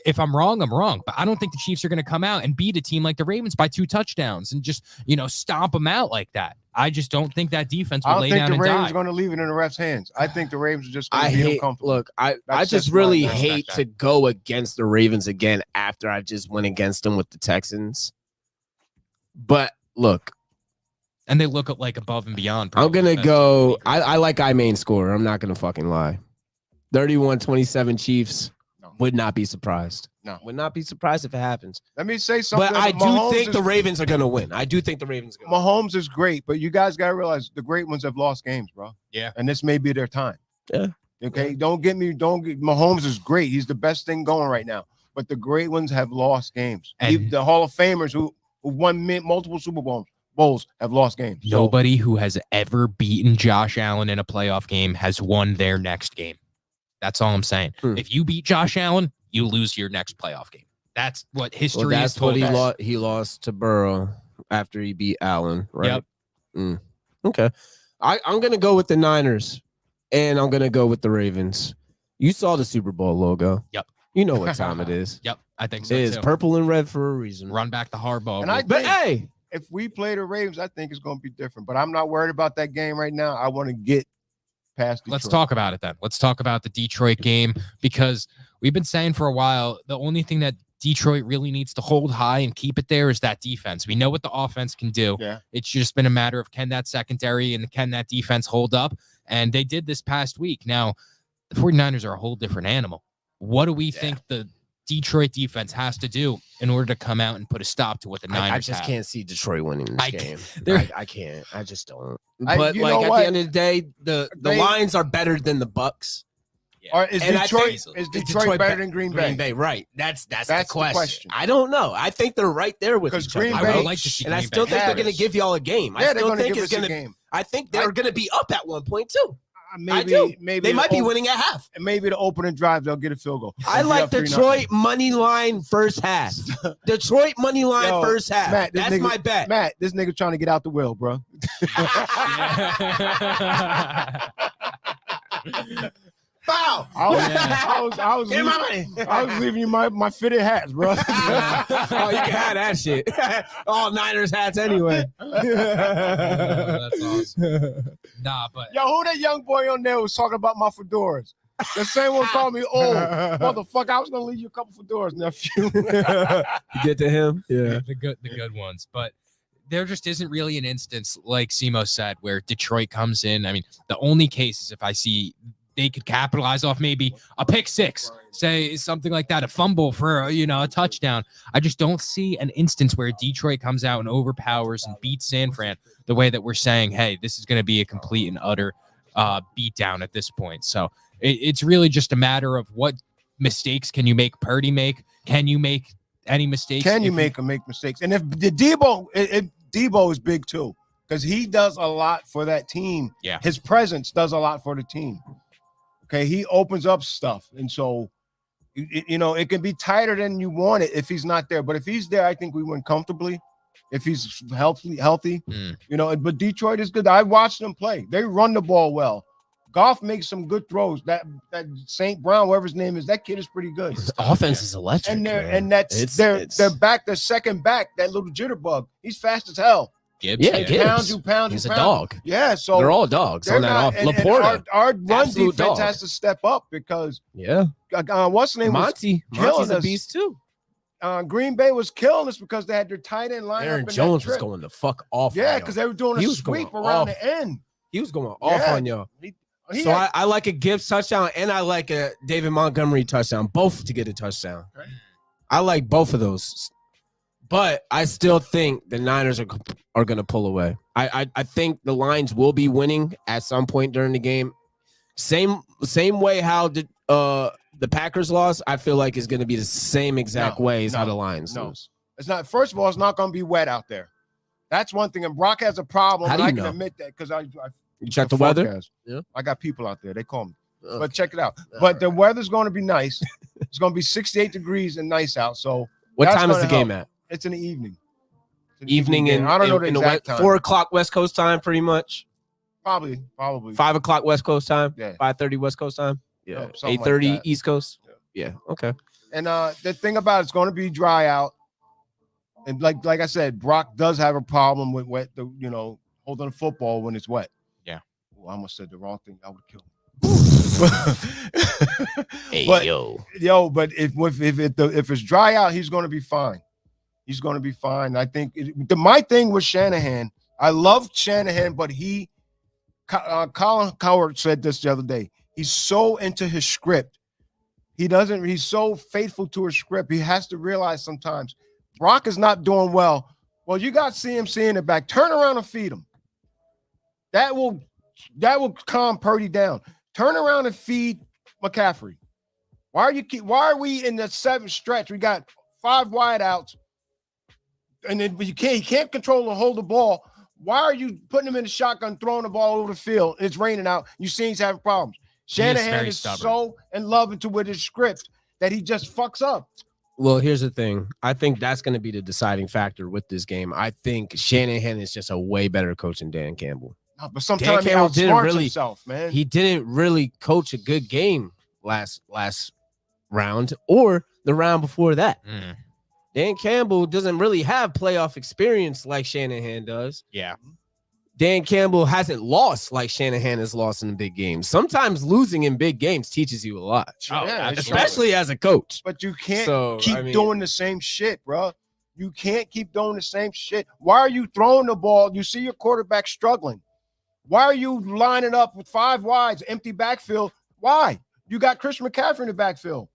if I'm wrong, I'm wrong, but I don't think the Chiefs are going to come out and beat a team like the Ravens by 2 touchdowns and just, stomp them out like that. I just don't think that defense will lay down and die. I don't think the Ravens are going to leave it in the refs' hands. I think the Ravens are just going to be uncomfortable. Look, I just really hate to go against the Ravens again after I just went against them with the Texans. But look. And they look like above and beyond. I'm going to go. I like main score. I'm not going to fucking lie. 31-27 Chiefs. Would not be surprised. No. Would not be surprised if it happens. Let me say something. But I do think the Ravens are going to win. I do think the Ravens are going to win. Mahomes is great, but you guys got to realize the great ones have lost games, bro. Yeah. And this may be their time. Yeah. Okay? Yeah. Mahomes is great. He's the best thing going right now. But the great ones have lost games. And the Hall of Famers who won multiple Super Bowls have lost games. Nobody who has ever beaten Josh Allen in a playoff game has won their next game. That's all I'm saying. If you beat Josh Allen, you lose your next playoff game. That's what history has told us. He lost to Burrow after he beat Allen, right? Yep. Okay. I'm going to go with the Niners, and I'm going to go with the Ravens. You saw the Super Bowl logo. Yep. You know what time it is. Yep. I think so, It is purple and red for a reason. Run back the Harbaugh. But hey, if we play the Ravens, I think it's going to be different. But I'm not worried about that game right now. I want to get past Detroit. Let's talk about it then. Let's talk about the Detroit game, because we've been saying for a while the only thing that Detroit really needs to hold high and keep it there is that defense. We know what the offense can do. Yeah. It's just been a matter of can that secondary and can that defense hold up? And they did this past week. Now, the 49ers are a whole different animal. What do we think the Detroit defense has to do in order to come out and put a stop to what the Niners I just have? can't see Detroit winning this game. I can't. I just don't. But at the end of the day, the Lions are better than the Bucks. Yeah. Or is Detroit better than Green Bay? Green Bay, right? That's the question. I don't know. I think they're right there with each other. I would like to see, and I still think they're going to give y'all a game. Yeah, they're going to give us a game. I think they're going to be up at one point too. Maybe they might be winning at half. And maybe the opening drive they'll get a field goal. I like Detroit money line first half. Detroit money line first half. Matt, that's my bet. Matt, this nigga trying to get out the will, bro. Foul! I was leaving you my fitted hats, bro. Oh, you can have that shit. All Niners hats anyway. That's awesome. Nah, but yo, who that young boy on there was talking about my fedoras? The same one called me old. Motherfucker, I was gonna leave you a couple fedoras, nephew. You get to him? Yeah. The good ones. But there just isn't really an instance, like Simo said, where Detroit comes in. I mean, the only case is if I see they could capitalize off maybe a pick six, say something like that, a fumble for a touchdown. I just don't see an instance where Detroit comes out and overpowers and beats San Fran the way that we're saying, hey, this is going to be a complete and utter beatdown at this point. So it's really just a matter of what mistakes can you make Purdy make? Can you make any mistakes? Can you make mistakes? And if the Debo is big too, because he does a lot for that team. Yeah. His presence does a lot for the team. Okay, he opens up stuff, and so it can be tighter than you want it if he's not there. But if he's there, I think we win comfortably. If he's healthy, But Detroit is good. I watched them play. They run the ball well. Goff makes some good throws. That St. Brown, whatever his name is, that kid is pretty good. His offense is electric. And they're back. Their second back, that little jitterbug. He's fast as hell. Gibbs. Yeah, Gibbs. Pound He's a dog. Yeah, so they're all dogs on that off. Laporta. Our run Absolute defense dog. has to step up because what's the name? Monty's a beast too. Green Bay was killing us because they had their tight end lineup. Aaron Jones was going the fuck off. Yeah, because they were doing a sweep around the end. He was going off on y'all. I like a Gibbs touchdown and I like a David Montgomery touchdown, both to get a touchdown. Okay. I like both of those. But I still think the Niners are going to pull away. I think the Lions will be winning at some point during the game. Same way how the Packers lost, I feel like is going to be the same exact way as how the Lions lose. It's not. First of all, it's not going to be wet out there. That's one thing. And Brock has a problem. How do you I know? can admit that because You check the weather? Forecast. Yeah. I got people out there. They call me. But check it out. But the weather's going to be nice. It's going to be 68 degrees and nice out. So what time is the game at? It's in the evening. Evening in I don't know the exact time. 4 o'clock West Coast time, pretty much. Probably 5 o'clock West Coast time. Yeah. 5:30 West Coast time. Yeah. 8:30 like East Coast. Yeah. Okay. And the thing about it's going to be dry out, and like I said, Brock does have a problem with wet. Holding the football when it's wet. Yeah. Well, I almost said the wrong thing. I would kill him. But if it's dry out, he's going to be fine. He's going to be fine. I think my thing with Shanahan, I love Shanahan, but Colin Cowherd said this the other day. He's so into his script. He's so faithful to his script. He has to realize sometimes Brock is not doing well. Well, you got CMC in the back. Turn around and feed him. That will calm Purdy down. Turn around and feed McCaffrey. Why are we in the 7th stretch? We got 5 wideouts, and then he can't control or hold the ball. Why are you putting him in the shotgun, throwing the ball over the field? It's raining out. You see he's having problems. Shanahan very is stubborn. so in love with his script that he just fucks up. Well, here's the thing. I think that's going to be the deciding factor with this game. I think Shanahan is just a way better coach than Dan Campbell. No, but sometimes he Campbell didn't outsmarts really- himself, man. He didn't really coach a good game last round or the round before that. Mm, Dan Campbell doesn't really have playoff experience like Shanahan does. yeah. Dan Campbell hasn't lost like Shanahan has lost in big games. Sometimes losing in big games teaches you a lot, Oh, Yeah, it's especially as a coach. But you can't So, keep I mean- doing the same shit, bro. You can't keep doing the same shit. Why are you throwing the ball? You see your quarterback struggling. Why are you lining up with 5 wides, empty backfield? Why? You got Christian McCaffrey in the backfield.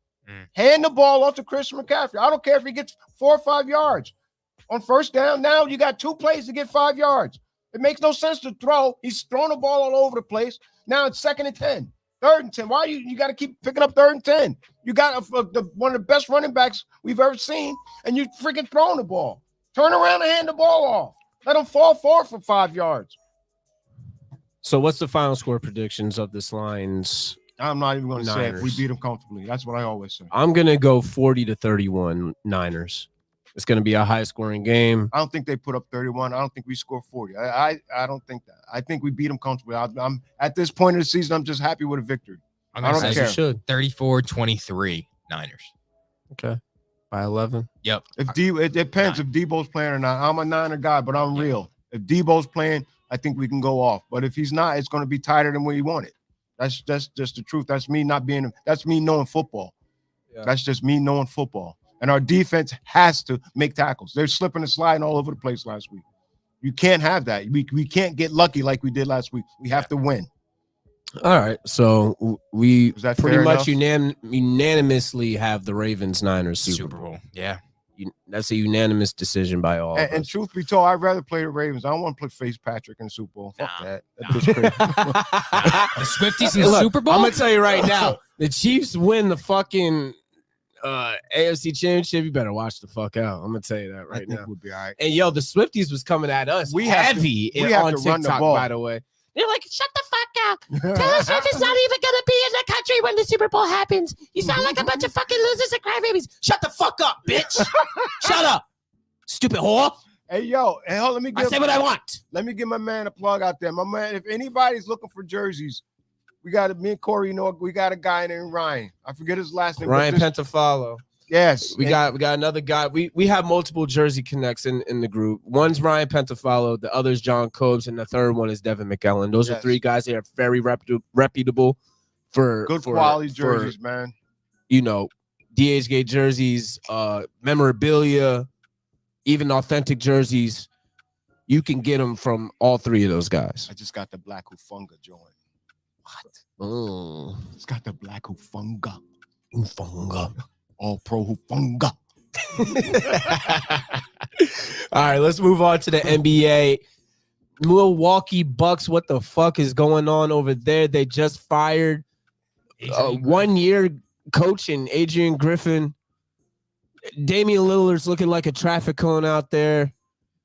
Hand the ball off to Christian McCaffrey. I don't care if he gets 4 or 5 yards. On first down, now you got 2 plays to get 5 yards. It makes no sense to throw. He's throwing the ball all over the place. Now it's 2nd and 10, 3rd and 10. Why you got to keep picking up 3rd and 10? You got one of the best running backs we've ever seen, and you freaking throwing the ball. Turn around and hand the ball off. Let him fall forward for 5 yards. So what's the final score predictions of this Lions? I'm not even going to say it. We Niners. beat them comfortably. That's what I always say. I'm going to go 40-31 Niners. It's going to be a high-scoring game. I don't think they put up 31. I don't think we score 40. I don't think that. I think we beat them comfortably. I'm at this point of the season, I'm just happy with a victory. I'm I gonna don't say As you care. should. 34-23 Niners. Okay. By 11. Yep. It depends if Debo's playing or not. I'm a Niner guy, but I'm real. If Debo's playing, I think we can go off. But if he's not, it's going to be tighter than we want it. That's just the truth. That's me that's me knowing football. Yeah. That's just me knowing football. And our defense has to make tackles. They're slipping and sliding all over the place last week. You can't have that. We can't get lucky like we did last week. We have to win. All right. So we Is that pretty fair much enough? unanimously have the Ravens Niners Super Bowl. Yeah. That's a unanimous decision by all. And truth be told, I'd rather play the Ravens. I don't want to play face Patrick in the Super Bowl. Fuck Nah, that. nah. That's just crazy. The Swifties in the Look, Super Bowl? I'm gonna tell you right now, the Chiefs win the fucking AFC Championship. You better watch the fuck out. I'm gonna tell you that I right think now. we'll be all right. And yo, the Swifties was coming at us. We have to- heavy we have on to run the TikTok, ball. by the way. They're like, shut the fuck up. Taylor Swift is not even gonna be in the country when the Super Bowl happens. You sound like a bunch of fucking losers and crybabies. Shut the fuck up, bitch. Shut up, stupid whore. Hey, yo, let me I give say what I want. Let me give my man a plug out there. My man, if anybody's looking for jerseys, we got me and Corey, we got a guy named Ryan. I forget his last name. but Ryan this- Pentafalo. Yes. We got another guy. We have multiple jersey connects in the group. One's Ryan Pentafalo, the other's John Cobes, and the third one is Devin McKellen. Those are Yes. 3 guys that are very reputable for good for- quality for, jerseys, man. DHgate jerseys, memorabilia, even authentic jerseys. You can get them from all 3 of those guys. I just got the Black Hufunga joint. Mm. It's got the Black Hufunga. Funga. All pro Hufunga. All right, let's move on to the NBA. Milwaukee Bucks, what the fuck is going on over there? They just fired a 1-year coach in Adrian Griffin. Damian Lillard's looking like a traffic cone out there.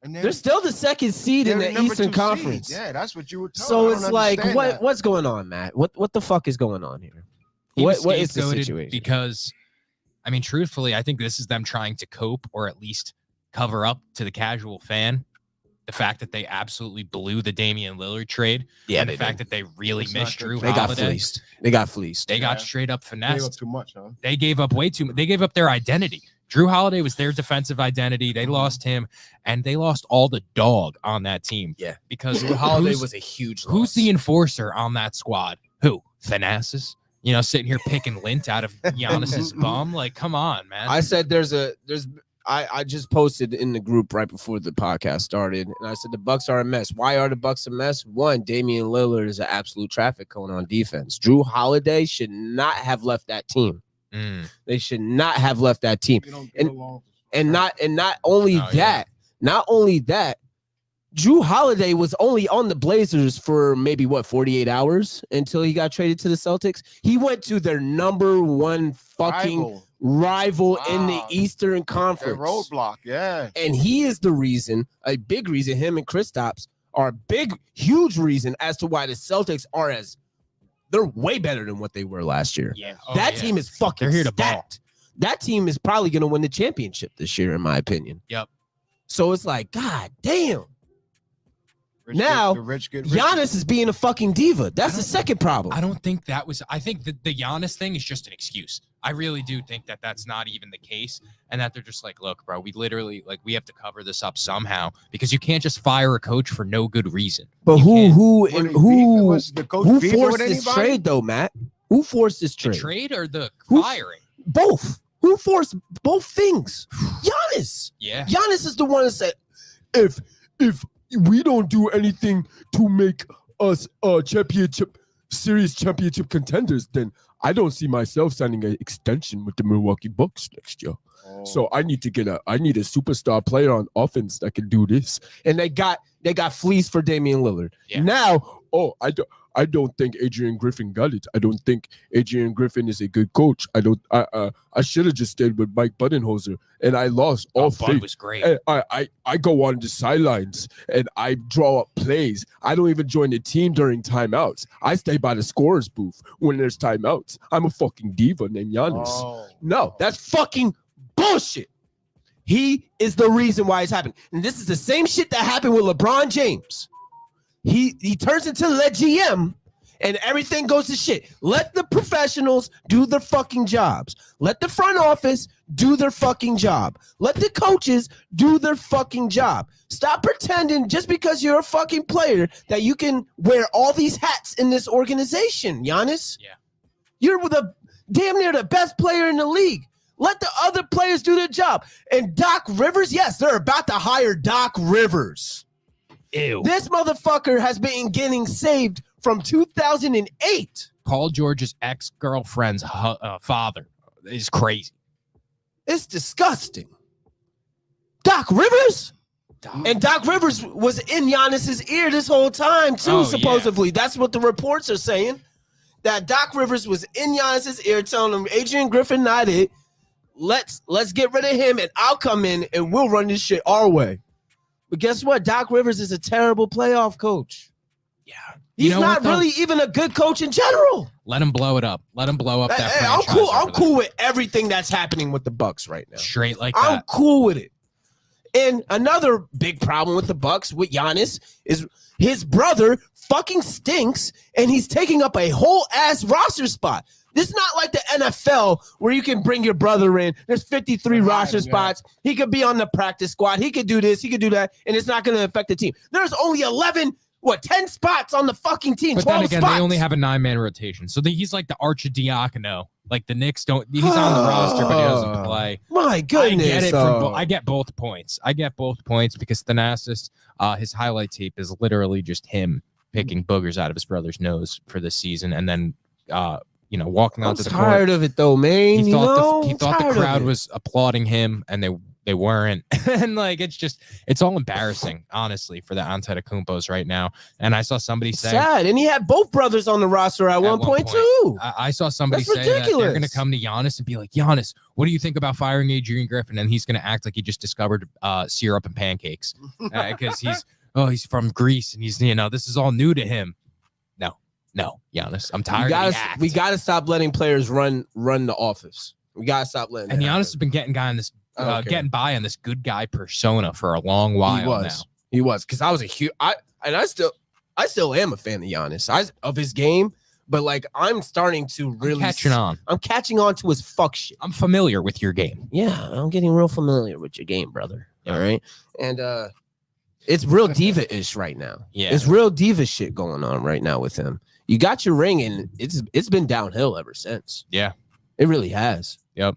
And They're still the 2nd seed in they're the number Eastern 2 Conference. seed. Yeah, that's what you were telling So me. I it's don't like, understand that. what's going on, Matt? What the fuck is going on here? He was What is the scapegoated situation? Because, I mean, truthfully, I think this is them trying to cope or at least cover up to the casual fan the fact that they absolutely blew the Damian Lillard trade. Yeah, and they the fact did. that they really It's not missed good. Drew They got Holiday. fleeced. They got fleeced. They got Yeah. straight up Gave up finessed. too much, huh? They gave up way too much. They gave up their identity. Drew Holiday was their defensive identity. They lost him, and they lost all the dog on that team. Yeah. Because Drew Holiday who's- was a huge who's loss. the enforcer on that squad? Who? Thanasis? Sitting here picking lint out of Giannis's bum. Like, come on, man. I said I just posted in the group right before the podcast started, and I said the Bucks are a mess. Why are the Bucks a mess? One, Damian Lillard is an absolute traffic cone on defense. Drew Holiday should not have left that team. Mm. They should not have left that team. You don't And- get along. And not only Oh, yeah. that, Drew Holiday was only on the Blazers for maybe 48 hours until he got traded to the Celtics. He went to their number 1 fucking rival in the Wow. Eastern That Conference. roadblock, yeah. And he is the reason, a big reason, him and Kristaps are a big, huge reason as to why the Celtics are as They're way better than what they were last year. Yeah. That team is fucking They're here to ball. stacked. That team is probably going to win the championship this year, in my opinion. Yep. So it's like, God damn. Rich Now, get- the rich get richer. Giannis is being a fucking diva. That's the second problem. I don't think that was. I think that the Giannis thing is just an excuse. I really do think that that's not even the case, and that they're just like, look, bro, we literally we have to cover this up somehow because you can't just fire a coach for no good reason. But You can't. Was the coach who beefing forced with this anybody? trade though, Matt? Who forced this The trade? trade or the Who- firing? Both. Who forced both things? Giannis. Yeah. Giannis is the one that said, if we don't do anything to make us serious championship contenders, then I don't see myself signing an extension with the Milwaukee Bucks next year. Oh. So I need a superstar player on offense that can do this. And they got fleeced for Damian Lillard. Yeah. Now, I don't think Adrian Griffin got it. I don't think Adrian Griffin is a good coach. I should have just stayed with Mike Budenholzer, and I lost all Bud faith. was great. And I go on the sidelines and I draw up plays. I don't even join the team during timeouts. I stay by the scorer's booth when there's timeouts. I'm a fucking diva named Giannis. Oh. No, that's fucking bullshit. He is the reason why it's happening. And this is the same shit that happened with LeBron James. He turns into the GM and everything goes to shit. Let the professionals do their fucking jobs. Let the front office do their fucking job. Let the coaches do their fucking job. Stop pretending just because you're a fucking player that you can wear all these hats in this organization, Giannis. Yeah. You're the damn near the best player in the league. Let the other players do their job. And Doc Rivers, yes, they're about to hire Doc Rivers. Ew. This motherfucker has been getting saved from 2008. Paul George's ex-girlfriend's father is crazy. It's disgusting. Doc Rivers? And Doc Rivers was in Giannis's ear this whole time, too, Oh, supposedly. That's what the reports are saying. That Doc Rivers was in Giannis's ear telling him, Adrian Griffin not it. Let's get rid of him, and I'll come in, and we'll run this shit our way. But guess what? Doc Rivers is a terrible playoff coach. Yeah. He's You know not what, though? really even a good coach in general. Let him blow it up. Let him blow up that Hey, I'm franchise. cool. over I'm there. cool with everything that's happening with the Bucks right now. Straight like I'm that. cool with it. And another big problem with the Bucks with Giannis is his brother fucking stinks, and he's taking up a whole ass roster spot. This is not like the NFL where you can bring your brother in. There's 53 Right, roster yeah. spots. He could be on the practice squad. He could do this. He could do that, and it's not going to affect the team. There's only 10 spots on the fucking team. But 12 then again, spots. they only have a 9-man rotation. So he's like the Archidiakono. Like the Knicks don't. He's on the roster, but he doesn't play. My goodness. I get it. though. I get both points. I get both points because Thanasis, his highlight tape is literally just him picking boogers out of his brother's nose for this season, and then walking I'm onto the tired court. of it though, man. He You thought know? he I'm thought the tired of crowd it. was applauding him, and they weren't. And like it's all embarrassing, honestly, for the Antetokounmpos right now. And I saw somebody say sad. And he had both brothers on the roster at one point too. I saw somebody That's say that they're ridiculous. going to come to Giannis and be like, Giannis, what do you think about firing Adrian Griffin? And he's going to act like he just discovered syrup and pancakes because he's from Greece and he's this is all new to him. No, Giannis, I'm tired of the act. We gotta stop letting players run the office. We gotta stop letting. And that Giannis has happen. been getting I don't care. getting by on this good guy persona for a long while now. He was because I was a huge. I still am a fan of Giannis. Of his game, but like I'm starting to really I'm catching on to his fuck shit. I'm familiar with your game. Yeah, I'm getting real familiar with your game, brother. Yeah. All right, and it's real diva-ish right now. Yeah. It's real diva shit going on right now with him. You got your ring, and it's been downhill ever since. Yeah. It really has. Yep.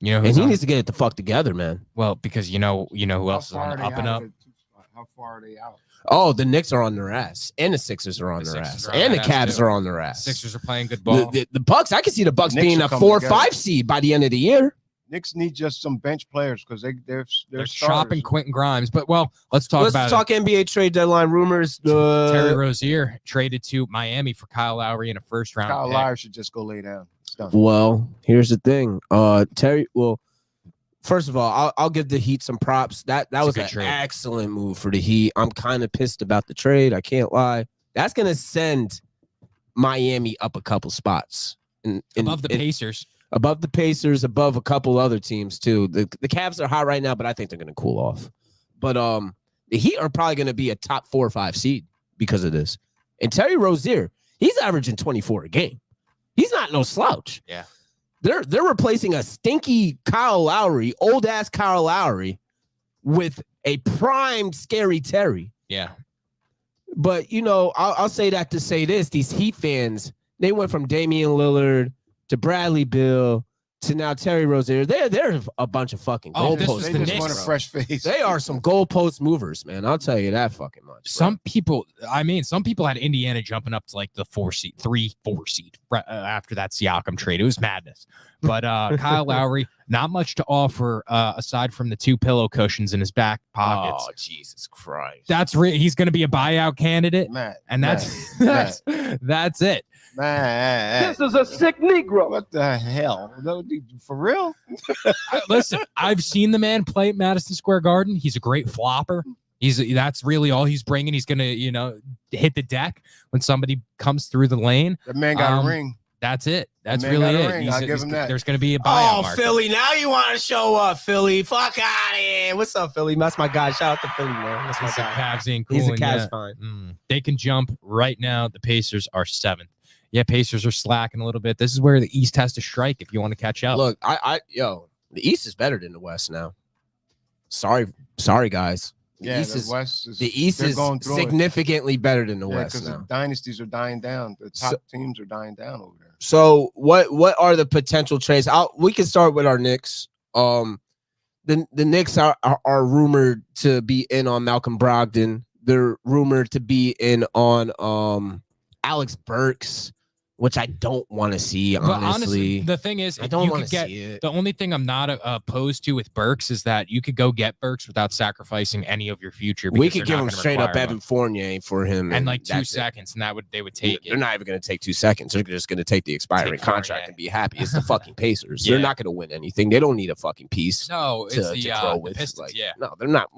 And Who's he on? needs to get it the fuck together, man. Well, because who else is How far on are the they up and out up? of the two-spot? How far are they out? Oh, the Knicks are on their ass, and the Sixers are on The their Sixers ass, are on and the their ass, Cavs too. are on their ass. Sixers are playing good ball. The Bucks, I can see the Bucks Knicks being will a come 4 or together. 5 seed by the end of the year. Knicks need just some bench players because they're They're starters. shopping Quentin Grimes, but let's talk Let's about talk NBA trade deadline rumors. Terry Rozier traded to Miami for Kyle Lowry in a first-round Kyle pick. Lowry should just go lay down. It's done. Well, here's the thing. Terry. Well, first of all, I'll give the Heat some props. That It's a was good an trade. excellent move for the Heat. I'm kind of pissed about the trade. I can't lie. That's gonna send Miami up a couple spots. Above the Pacers. Above the Pacers, above a couple other teams too. The Cavs are hot right now, but I think they're going to cool off. But the Heat are probably going to be a top 4 or 5 seed because of this. And Terry Rozier, he's averaging 24 a game. He's not no slouch. Yeah. They're replacing a stinky Kyle Lowry, old ass Kyle Lowry, with a primed scary Terry. Yeah. But you know, I'll say that to say this: these Heat fans, they went from Damian Lillard to Bradley Beal to now Terry Rozier. They're a bunch of fucking goalposts. They the just Knicks, want a fresh face. They are some goalpost movers, man. I'll tell you that fucking much. Bro. Some people had Indiana jumping up to like the 4 seed after that Siakam trade. It was madness. But Kyle Lowry, not much to offer aside from the 2 pillow cushions in his back pockets. Oh, Jesus Christ. He's going to be a buyout candidate. Matt, And that's it. Matt, This is a sick Negro. what the hell? For real? Listen, I've seen the man play at Madison Square Garden. He's a great flopper. That's really all he's bringing. He's going to, hit the deck when somebody comes through the lane. That man got a ring. That's it. That's man really got a it. ring. I'll give him that. There's going to be a buyout Oh, market. Philly, now you want to show up, Philly. Fuck out of here. What's up, Philly? That's my guy. Shout out to Philly, man. That's my He's a guy. Cavs ain't He's a cooling Cavs yet. fine. They can jump right now. The Pacers are 7th. Yeah, Pacers are slacking a little bit. This is where the East has to strike if you want to catch up. Look, the East is better than the West now. Sorry, guys. The East is West is, the East they're is going through it. significantly better than the Yeah, West because now. the dynasties are dying down. The top teams are dying down over there. So what are the potential trades? We can start with our Knicks. The Knicks are rumored to be in on Malcolm Brogdon. They're rumored to be in on Alex Burks, which I don't want to see, But honestly. honestly, the thing is, I don't you want could to get see it. the only thing I'm not opposed to with Burks is that you could go get Burks without sacrificing any of your future. We because could they're give not him gonna straight up require Evan one. Fournier for him. and like 2 that's it. seconds, and they would take They're it. not even going to take 2 seconds. They're just going to take the expiring Take contract Fournier. and be happy. It's the fucking Pacers. Yeah. They're not going to win anything. They don't need a fucking piece No, to, it's to the grow with. Pistons. Like, yeah, no, they're not.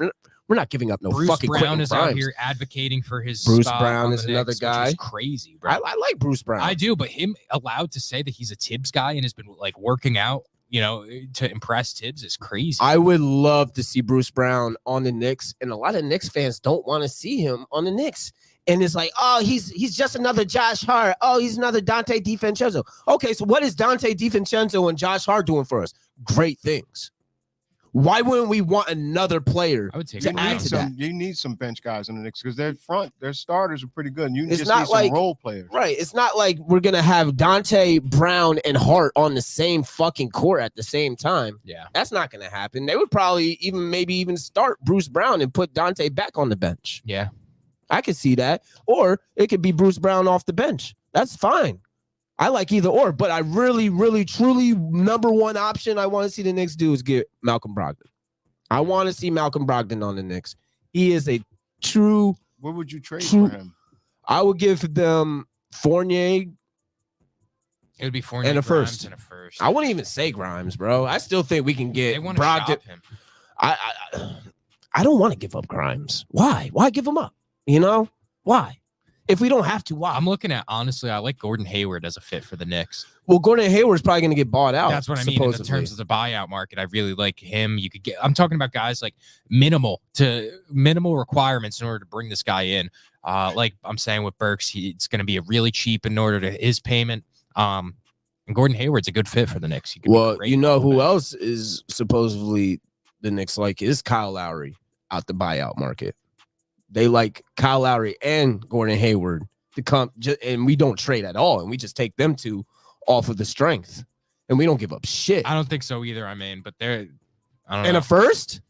We're not giving up no Bruce fucking Brown Quentin is out Grimes. here advocating for his Bruce spot Brown on is the another Knicks, guy. which is crazy, bro. I like Bruce Brown. I do, but him allowed to say that he's a Tibbs guy and has been like working out, to impress Tibbs is crazy. I would love to see Bruce Brown on the Knicks, and a lot of Knicks fans don't want to see him on the Knicks. And it's like, oh, he's just another Josh Hart. Oh, he's another Dante DiVincenzo. Okay, so what is Dante DiVincenzo and Josh Hart doing for us? Great things. Why wouldn't we want another player I would take to him add out. to that? You need some bench guys in the Knicks because their starters are pretty good. And you It's just not need some like- role players. Right. It's not like we're going to have Dante, Brown, and Hart on the same fucking court at the same time. Yeah. That's not going to happen. They would probably even start Bruce Brown and put Dante back on the bench. Yeah. I could see that. Or it could be Bruce Brown off the bench. That's fine. I like either or, but I really, really, truly, number one option I want to see the Knicks do is get Malcolm Brogdon. I want to see Malcolm Brogdon on the Knicks. He is a true. What would you trade True. for him? I would give them Fournier. It would be Fournier And a Grimes first. and a first. I wouldn't even say Grimes, bro. I still think we can They get want to Brogdon. shop him. I don't want to give up Grimes. Why? Why give him up? Why? If we don't have to, why? I'm looking at, honestly, I like Gordon Hayward as a fit for the Knicks. Well, Gordon Hayward's probably going to get bought out. That's what I mean. In the terms of the buyout market, I really like him. You could I'm talking about guys like minimal requirements in order to bring this guy in. Like I'm saying with Burks, it's going to be a really cheap in order to his payment. And Gordon Hayward's a good fit for the Knicks. He could be Well, great you know on the who bench. else is supposedly the Knicks like is Kyle Lowry out the buyout market. They like Kyle Lowry and Gordon Hayward to come, and we don't trade at all, and we just take them two off of the strength, and we don't give up shit. I don't think so either. I mean, but I don't And know. a first.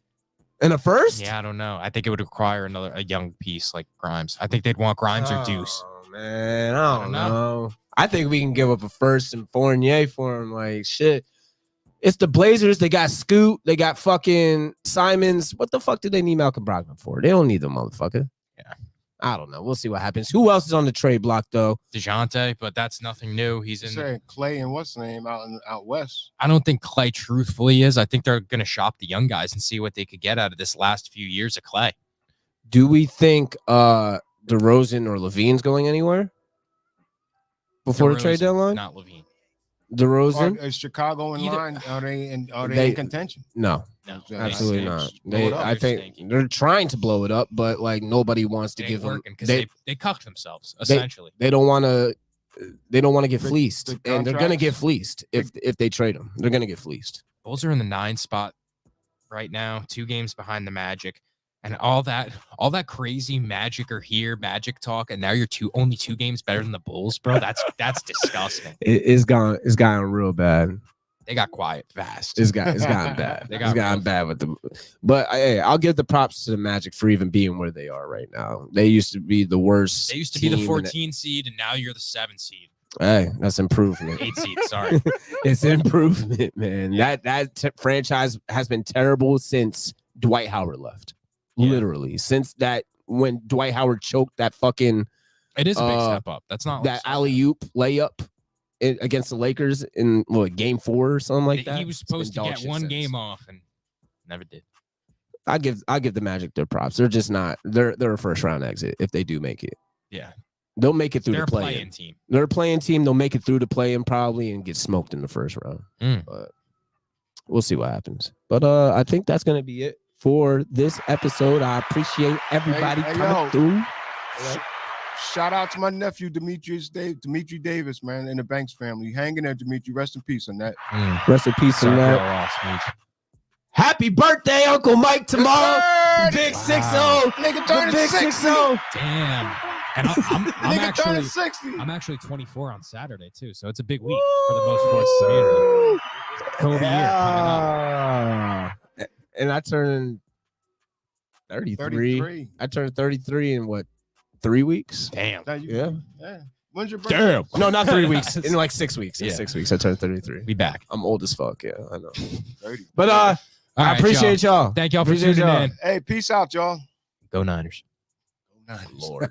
Yeah, I don't know. I think it would require a young piece like Grimes. I think they'd want Grimes or Deuce. Oh man, I don't know. I think we can give up a first and Fournier for him. Like shit. It's the Blazers. They got Scoot. They got fucking Simons. What the fuck do they need Malcolm Brogdon for? They don't need the motherfucker. Yeah. I don't know. We'll see what happens. Who else is on the trade block though? DeJounte, but that's nothing new. He's in. Say Clay and what's the name out west. I don't think Clay truthfully is. I think they're going to shop the young guys and see what they could get out of this last few years of Clay. Do we think DeRozan or Levine's going anywhere? before the trade DeRozan, deadline? not Levine. DeRozan? Is Chicago in Either- line? Are they They- in contention? No, No, absolutely stink. not. Blow it up. I think Stinky. they're trying to blow it up, but like nobody wants to It give ain't them. working because they cucked themselves essentially. They don't want to. They don't want to get The- fleeced, the and they're gonna contracts? get fleeced if they trade them. They're gonna get fleeced. Bulls are in the 9 spot right now, 2 games behind the Magic, and all that crazy Magic are here, Magic talk, and now you're only 2 games better than the Bulls, bro. That's disgusting. It's gotten real bad. They got quiet fast. It's gotten bad. They It's got gotten real bad with them. But hey, I'll give the props to the Magic for even being where they are right now. They used to be the worst. They used to be the team in 14 seed, and now you're the 7 seed, Hey, that's improvement. 8 seed. Sorry. It's improvement, man. That franchise has been terrible since Dwight Howard left. Yeah. Literally, since that when Dwight Howard choked that fucking It is a big step up. That's not that alley oop layup against the Lakers in game 4 or something like that. He was It's supposed to been dog get shit one since. game off and never did. I give the Magic their props. They're just not. They're a first round exit if they do make it. Yeah, They'll make it through they're the a play. playing team. They're a playing team. They'll make it through the play-in probably and get smoked in the first round. But we'll see what happens. But I think that's gonna be it for this episode. I appreciate everybody Hey, coming yo. through. Shout out to my nephew Dimitri Davis, man, and the Banks family. Hanging there, Dimitri. Rest in peace on that. Rest in peace in that. Happy birthday, Uncle Mike, tomorrow. Big 6-0. Nigga The turning big 60. 6-0. Damn. And I'm Nigga turning actually 60. I'm actually 24 on Saturday too, so it's a big week for the most sports community. Kobe year coming up. And I turned 33. I turned 33 in what, 3 weeks? Damn. Yeah. When's your birthday? No, not 3 weeks. In like 6 weeks. In Yeah. 6 weeks, I turned 33. Be back. I'm old as fuck. Yeah, I know. 30. But All I right, appreciate y'all. Thank y'all for Appreciate tuning y'all. in. Hey, peace out, y'all. Go Niners. Nice. Lord.